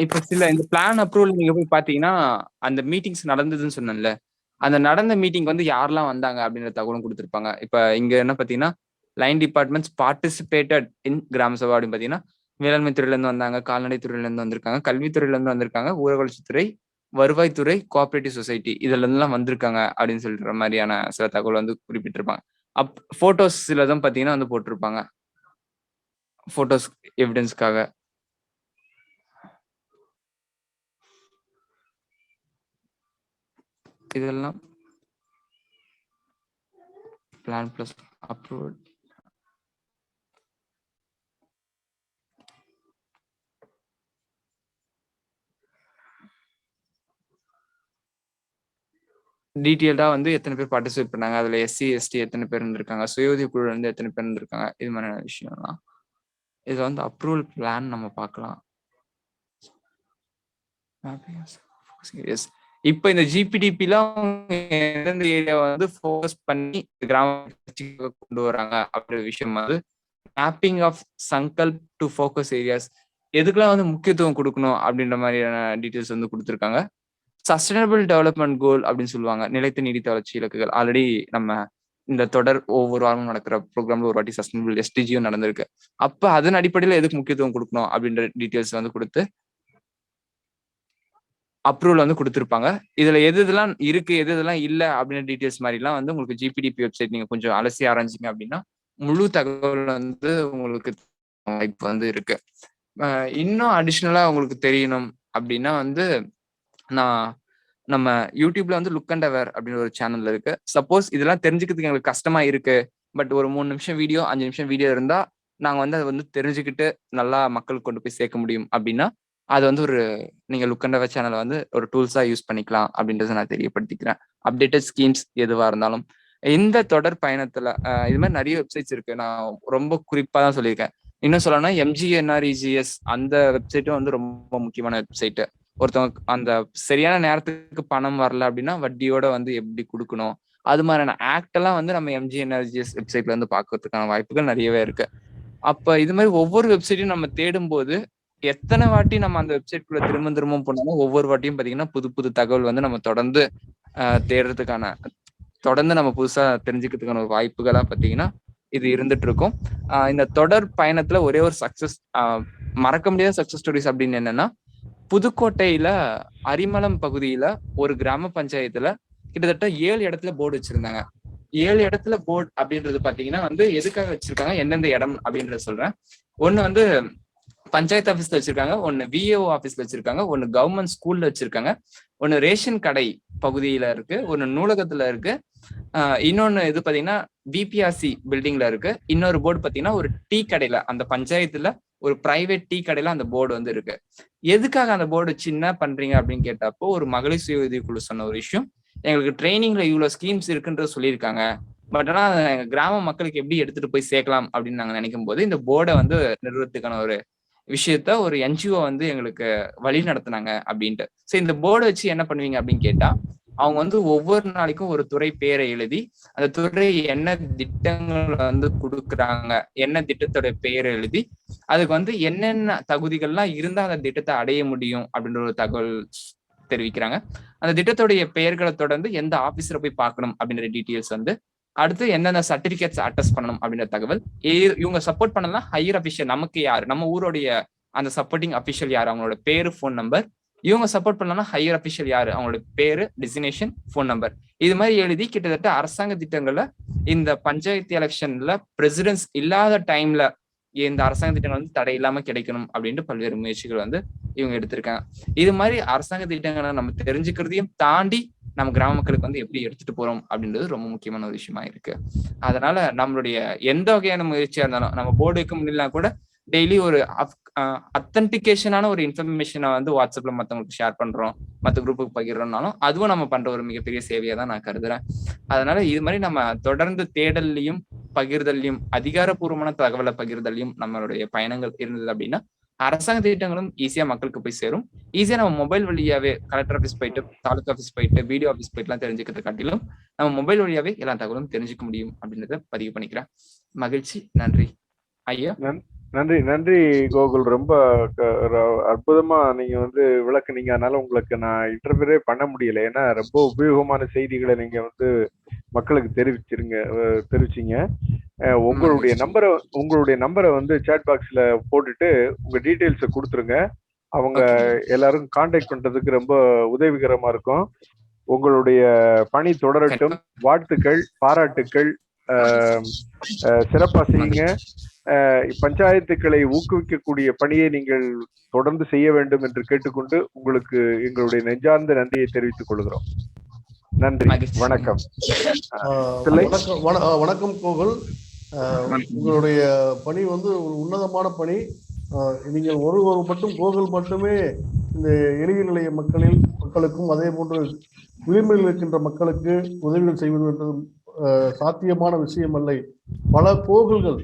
இப்ப சில இந்த பிளான் அப்ரூவல் நீங்க போய் பாத்தீங்கன்னா அந்த மீட்டிங்ஸ் நடந்ததுன்னு சொன்னேன்ல, அந்த நடந்த மீட்டிங் வந்து யாரெல்லாம் வந்தாங்க அப்படின்ற தகவலும் கொடுத்துருப்பாங்க. இப்ப இங்க என்ன பாத்தீங்கன்னா லைன் டிபார்ட்மெண்ட்ஸ் பார்ட்டிசிபேட்டட் இன் கிராம சபா அப்படின்னு பாத்தீங்கன்னா வேளாண்மை துறையில இருந்து வந்தாங்க, கால்நடை துறையில இருந்து வந்திருக்காங்க, கல்வித்துறையில இருந்து வந்திருக்காங்க, ஊரக வளர்ச்சித்துறை, வருவாய்த்துறை, கோஆபரேட்டிவ் சொசைட்டி இதுல இருந்துலாம் வந்திருக்காங்க அப்படின்னு சொல்ற மாதிரியான சில தகவல் வந்து குறிப்பிட்டிருப்பாங்க. போட்டோஸ் சிலதும் பாத்தீங்கன்னா வந்து போட்டிருப்பாங்க போட்டோஸ் எவிடன்ஸ்க்காக. இதெல்லாம் பிளான் பிளஸ் அப்ரூவல். டீட்டெயில்டா வந்து எத்தனை பேர் பார்ட்டிசிபேட் பண்ணாங்க, அதுல எஸ்சி எஸ்டி எத்தனை பேர் இருந்திருக்காங்க, சுயோதவி குழுல இருந்து எத்தனை பேர் இருந்திருக்காங்க, இது மாதிரியான விஷயம்லாம் இது வந்து அப்ரூவல் பிளான் நம்ம பார்க்கலாம். இப்ப இந்த ஜிபிடிபிலாம் எந்தெந்த ஏரியா வந்து ஃபோக்கஸ் பண்ணி கிராம கொண்டு வராங்க அப்படின்ற விஷயம் வந்து mapping of Sankalp to focus areas எதுக்கெல்லாம் வந்து முக்கியத்துவம் கொடுக்கணும் அப்படின்ற மாதிரியான டீட்டெயில்ஸ் வந்து கொடுத்துருக்காங்க. சஸ்டைனபிள் டெவலப்மெண்ட் கோல் அப்படின்னு சொல்லுவாங்க, நிலைத்த நீடித்த வளர்ச்சி இலக்குகள். ஆல்ரெடி நம்ம இந்த தொடர் ஒவ்வொரு வாரமும் நடக்கிற ப்ரோக்ராம்ல ஒரு வாட்டி சஸ்டைனபிள் எஸ்டிஜியும் நடந்திருக்கு. அப்ப அதன் அடிப்படையில் எதுக்கு முக்கியத்துவம் கொடுக்கணும் அப்படின்ற டீட்டெயில்ஸ் வந்து கொடுத்து அப்ரூவல் வந்து கொடுத்துருப்பாங்க. இதுல எது இதெல்லாம் இருக்கு எது இதெல்லாம் இல்லை அப்படின்ற டீட்டெயில்ஸ் மாதிரிலாம் வந்து உங்களுக்கு ஜிபிடிபி வெப்சைட் நீங்க கொஞ்சம் அலசி ஆராய்ச்சிங்க அப்படின்னா முழு தகவல் வந்து உங்களுக்கு வாய்ப்பு வந்து இருக்கு. இன்னும் அடிஷ்னலா உங்களுக்கு தெரியணும் அப்படின்னா வந்து நம்ம யூடியூப்ல வந்து லுக் அண்ட் அவேர் அப்படின்னு ஒரு சேனல் இருக்கு. சப்போஸ் இதெல்லாம் தெரிஞ்சுக்கிறதுக்கு எங்களுக்கு கஷ்டமா இருக்கு, பட் ஒரு 3 நிமிஷம் வீடியோ 5 நிமிஷம் வீடியோ இருந்தா நாங்க வந்து அதை வந்து தெரிஞ்சுக்கிட்டு நல்லா மக்களுக்கு கொண்டு போய் சேர்க்க முடியும் அப்படின்னா அது வந்து நீங்க லுக் அண்ட் அவேர் சேனலை வந்து ஒரு டூல்ஸா யூஸ் பண்ணிக்கலாம் அப்படின்றத நான் தெரியப்படுத்திக்கிறேன். அப்டேட்டட் ஸ்கீம்ஸ் எதுவா இருந்தாலும் இந்த தொடர் பயணத்துல இது மாதிரி நிறைய வெப்சைட்ஸ் இருக்கு. நான் ரொம்ப குறிப்பா தான் சொல்லியிருக்கேன். இன்னும் சொல்லணும்னா எம்ஜிஎன்ஆர்இஜிஎஸ் அந்த வெப்சைட்டும் வந்து ரொம்ப முக்கியமான வெப்சைட். ஒருத்தவங்க அந்த சரியான நேரத்துக்கு பணம் வரல அப்படின்னா வட்டியோட வந்து எப்படி கொடுக்கணும், அது மாதிரியான ஆக்ட் எல்லாம் வந்து நம்ம எம்ஜிஎன்ஆர்இஜிஎஸ் வெப்சைட்ல வந்து பார்க்கறதுக்கான வாய்ப்புகள் நிறையவே இருக்கு. அப்ப இது மாதிரி ஒவ்வொரு வெப்சைட்டையும் நம்ம தேடும் போது எத்தனை வாட்டி நம்ம அந்த வெப்சைட்குள்ள திரும்ப போனாலும் ஒவ்வொரு வாட்டியும் பாத்தீங்கன்னா புது புது தகவல் வந்து நம்ம தொடர்ந்து தேடுறதுக்கான தொடர்ந்து நம்ம புதுசா தெரிஞ்சுக்கிறதுக்கான ஒரு வாய்ப்புகளா பாத்தீங்கன்னா இது இருந்துட்டு இருக்கும். இந்த தொடர் பயணத்துல ஒரே ஒரு சக்சஸ் மறக்க முடியாத சக்சஸ் ஸ்டோரிஸ் அப்படின்னு என்னன்னா, புதுக்கோட்டையில அரிமளம் பகுதியில ஒரு கிராம பஞ்சாயத்துல கிட்டத்தட்ட 7 இடத்துல போர்டு வச்சிருந்தாங்க. 7 இடத்துல போர்டு அப்படின்றது பாத்தீங்கன்னா வந்து எதுக்காக வச்சிருக்காங்க, எந்தெந்த இடம் அப்படின்றத சொல்றேன். ஒண்ணு வந்து பஞ்சாயத்து ஆபீஸ்ல வச்சிருக்காங்க, ஒன்னு விஏஓ ஆபீஸ்ல வச்சிருக்காங்க, ஒன்னு கவர்மெண்ட் ஸ்கூல்ல வச்சிருக்காங்க, ஒன்னு ரேஷன் கடை பகுதியில இருக்கு, ஒன்னு நூலகத்துல இருக்கு, இன்னொன்னு இது பாத்தீங்கன்னா பிபிஆர்சி பில்டிங்ல இருக்கு, இன்னொரு போர்டு பாத்தீங்கன்னா ஒரு டீ கடையில அந்த பஞ்சாயத்துல ஒரு பிரைவேட் டீ கடையில அந்த போர்டு வந்து இருக்கு. எதுக்காக அந்த போர்டு சின்ன பண்றீங்க அப்படின்னு கேட்டப்போ ஒரு மகளிர் சுய உதவி குழு சொன்ன ஒரு விஷயம், எங்களுக்கு ட்ரைனிங்ல இவ்வளவு ஸ்கீம்ஸ் இருக்குன்றத சொல்லியிருக்காங்க, பட் ஆனா கிராம மக்களுக்கு எப்படி எடுத்துட்டு போய் சேர்க்கலாம் அப்படின்னு நாங்க நினைக்கும் போது இந்த போர்டை வந்து நிறுவனத்துக்கான ஒரு விஷயத்த ஒரு என்ஜிஓ வந்து எங்களுக்கு வழி நடத்தினாங்க அப்படின்ட்டு. சோ இந்த போர்டை வச்சு என்ன பண்ணுவீங்க அப்படின்னு கேட்டா அவங்க வந்து ஒவ்வொரு நாளைக்கும் ஒரு துறை பேரை எழுதி அந்த துறை என்ன திட்டங்கள் வந்து கொடுக்குறாங்க, என்ன திட்டத்தோட பெயரை எழுதி அதுக்கு வந்து என்னென்ன தகுதிகள்லாம் இருந்தா அந்த திட்டத்தை அடைய முடியும் அப்படின்ற ஒரு தகவல் தெரிவிக்கிறாங்க. அந்த திட்டத்துடைய பெயர்களை தொடர்ந்து எந்த ஆபீஸ்ல போய் பார்க்கணும் அப்படின்ற டீட்டெயில்ஸ் வந்து, அடுத்து எந்தெந்த சர்டிபிகேட்ஸ் அட்டஸ்ட் பண்ணணும் அப்படின்ற தகவல். இவங்க சப்போர்ட் பண்ணலாம் ஹையர் அபிஷியல், நமக்கு யாரு, நம்ம ஊருடைய அந்த சப்போர்ட்டிங் அபிஷியல் யாரு, அவங்களோட பேரு, ஃபோன் நம்பர். இவங்க சப்போர்ட் பண்ணலாம் ஹையர் அபிஷியல் யாரு, அவங்களோட பேரு, டெசினேஷன், ஃபோன் நம்பர். இது மாதிரி எழுதி கிட்டத்தட்ட அரசாங்க திட்டங்கள்ல இந்த பஞ்சாயத்து எலெக்ஷன்ல பிரசிடென்ட்ஸ் இல்லாத டைம்ல இந்த அரசாங்க திட்டங்கள் வந்து தடை இல்லாம கிடைக்கணும் அப்படின்ட்டு பல்வேறு முயற்சிகள் வந்து இவங்க எடுத்திருக்காங்க. இது மாதிரி அரசாங்க திட்டங்களை நம்ம தெரிஞ்சுக்கிறதையும் தாண்டி நம்ம கிராம மக்களுக்கு வந்து எப்படி எடுத்துட்டு போறோம் அப்படின்றது ரொம்ப முக்கியமான ஒரு விஷயமா இருக்கு. அதனால நம்மளுடைய எந்த வகையான முயற்சியா இருந்தாலும், நம்ம போர்டு வைக்க முடியலனா கூட டெய்லி ஒரு அத்தன்டிகேஷனான ஒரு இன்ஃபர்மேஷனை வந்து வாட்ஸ்அப்ல மற்றவங்களுக்கு ஷேர் பண்றோம், மற்ற குரூப்புக்கு பகிர்றோம்னாலும் அதுவும் நம்ம பண்ற ஒரு மிகப்பெரிய சேவையா தான் நான் கருதுறேன். அதனால இது மாதிரி நம்ம தொடர்ந்து தேடல்லையும் பகிர்தல்லையும் அதிகாரப்பூர்வமான தகவலை பகிர்தல்லையும் நம்மளுடைய பயணங்கள் இருந்தது அப்படின்னா அரசாங்க திட்டங்களும் ஈஸியா மக்களுக்கு போய் சேரும். ஈஸியா நம்ம மொபைல் வழியாவே கலெக்டர் ஆஃபீஸ் போயிட்டு, தாலுகா ஆஃபீஸ் போயிட்டு, பிடிஓ ஆஃபீஸ் போயிட்டுலாம் தெரிஞ்சுக்கிறது காட்டிலும் நம்ம மொபைல் வழியாவே எல்லா தகவலும் தெரிஞ்சுக்க முடியும் அப்படின்றத பதிவு பண்ணிக்கிறேன். மகிழ்ச்சி. நன்றி ஐயா. நன்றி நன்றி கோகுல். ரொம்ப அற்புதமா நீங்க வந்து விளக்குனீங்க. அதனால உங்களுக்கு நான் இன்டர்வியூவே பண்ண முடியல. ஏன்னா ரொம்ப உபயோகமான செய்திகளை நீங்க வந்து மக்களுக்கு தெரிவிச்சீங்க. உங்களுடைய நம்பரை வந்து சாட் பாக்ஸ்ல போட்டுட்டு உங்க டீட்டெயில்ஸை கொடுத்துருங்க. அவங்க எல்லாரும் கான்டாக்ட் பண்றதுக்கு ரொம்ப உதவிகரமா இருக்கும். உங்களுடைய பணி தொடரட்டும். வாழ்த்துக்கள், பாராட்டுக்கள். சிறப்பா செய்யுங்க. பஞ்சாயத்துக்களை ஊக்குவிக்கக்கூடிய பணியை நீங்கள் தொடர்ந்து செய்ய வேண்டும் என்று கேட்டுக்கொண்டு உங்களுக்கு எங்களுடைய நெஞ்சார்ந்த நன்றியை தெரிவித்துக் கொள்கிறோம். நன்றி, வணக்கம். வணக்கம் கோகுல். உங்களுடைய பணி வந்து ஒரு உன்னதமான பணி. நீங்கள் ஒரு மட்டும் கோகுல் மட்டுமே இந்த எளிய நிலைய மக்களுக்கும் அதே போன்று விளிம்பில் இருக்கின்ற மக்களுக்கு உதவிகள் செய்வது என்பது சாத்தியமான விஷயம் அல்ல. பல கோகுல்கள்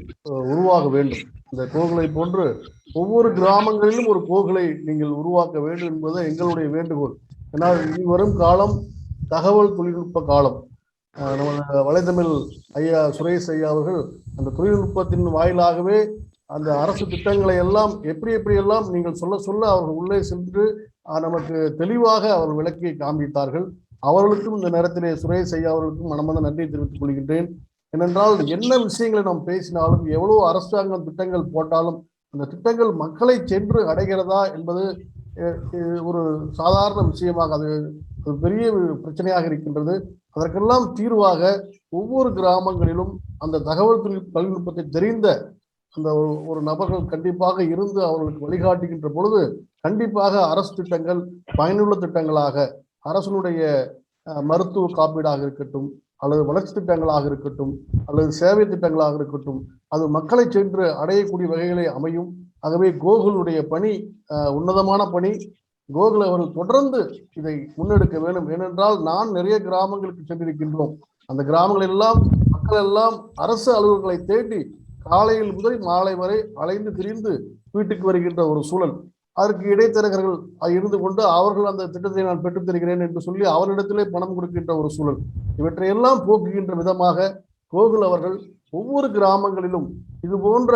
உருவாக வேண்டும். இந்த கோகுலை போன்று ஒவ்வொரு கிராமங்களிலும் ஒரு கோகுலை நீங்கள் உருவாக்க வேண்டும் என்பது எங்களுடைய வேண்டுகோள். ஏன்னா இனி வரும் காலம் தகவல் தொழில்நுட்ப காலம். நம்ம வலைத்தமிழ் ஐயா சுரேஷ் ஐயா அவர்கள் அந்த தொழில்நுட்பத்தின் வாயிலாகவே அந்த அரசு திட்டங்களை எல்லாம் எப்படியெல்லாம் நீங்கள் சொல்ல அவர்கள் உள்ளே சென்று நமக்கு தெளிவாக அவர் விளக்கி காண்பித்தார்கள். அவர்களுக்கும் இந்த நேரத்திலே சுரேஷ் ஐயா அவர்களுக்கும் மனமார்ந்த நன்றியை தெரிவித்துக் கொள்கின்றேன். ஏனென்றால் என்ன விஷயங்களை நாம் பேசினாலும், எவ்வளவு அரசாங்கம் திட்டங்கள் போட்டாலும் அந்த திட்டங்கள் மக்களை சென்று அடைகிறதா என்பது ஒரு சாதாரண விஷயமாக அது பெரிய பிரச்சனையாக இருக்கின்றது. அதற்கெல்லாம் தீர்வாக ஒவ்வொரு கிராமங்களிலும் அந்த தகவல் தொழில்நுட்பத்தை தெரிந்த அந்த ஒரு நபர்கள் கண்டிப்பாக இருந்து அவர்களுக்கு வழிகாட்டுகின்ற பொழுது கண்டிப்பாக அரசு திட்டங்கள் பயனுள்ள திட்டங்களாக, அரசனுடைய மருத்துவ காப்பீடாக இருக்கட்டும், அல்லது வளர்ச்சி திட்டங்களாக இருக்கட்டும், அல்லது சேவை திட்டங்களாக இருக்கட்டும், அது மக்களை சென்று அடையக்கூடிய வகைகளை அமையும். ஆகவே கோகுலுடைய பணி உன்னதமான பணி. கோகுல் அவர்கள் தொடர்ந்து இதை முன்னெடுக்க வேண்டும். ஏனென்றால் நான் நிறைய கிராமங்களுக்கு சென்றிருக்கின்றோம். அந்த கிராமங்கள் எல்லாம் மக்கள் எல்லாம் அரசு அலுவலர்களை தேடி காலையில் முதல் மாலை வரை அலைந்து திரிந்து வீட்டுக்கு வருகின்ற ஒரு சூழல். அதற்கு இடைத்தரகர்கள் இருந்து கொண்டு அவர்கள் அந்த திட்டத்தை நான் பெற்றுத் தருகிறேன் என்று சொல்லி அவரிடத்திலே பணம் கொடுக்கின்ற ஒரு சூழல். இவற்றையெல்லாம் போக்குகின்ற விதமாக கோகுல் அவர்கள் ஒவ்வொரு கிராமங்களிலும் இது போன்ற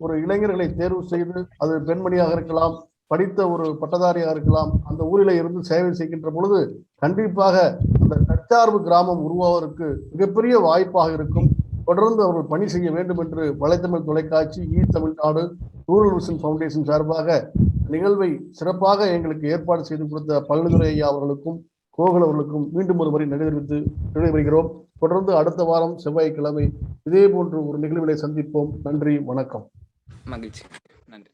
ஒரு இளைஞர்களை தேர்வு செய்து, அது பெண்மணியாக இருக்கலாம், படித்த ஒரு பட்டதாரியாக இருக்கலாம், அந்த ஊரில் இருந்து சேவை செய்கின்ற பொழுது கண்டிப்பாக அந்த தற்சார்பு கிராமம் உருவாவதற்கு மிகப்பெரிய வாய்ப்பாக இருக்கும். தொடர்ந்து அவர்கள் பணி செய்ய வேண்டும் என்று வலைத்தமிழ் தொலைக்காட்சி, தமிழ்நாடு ரூரல் விஷன் ஃபவுண்டேஷன் சார்பாக நிகழ்வை சிறப்பாக எங்களுக்கு ஏற்பாடு செய்து கொடுத்த பழனிதுரை ஐயா அவர்களுக்கும் கோகுல் அவர்களுக்கும் மீண்டும் ஒரு முறை நிறைவேறுகிறோம். தொடர்ந்து அடுத்த வாரம் செவ்வாய்க்கிழமை இதே போன்று ஒரு நிகழ்வுகளை சந்திப்போம். நன்றி, வணக்கம். மகிழ்ச்சி. நன்றி.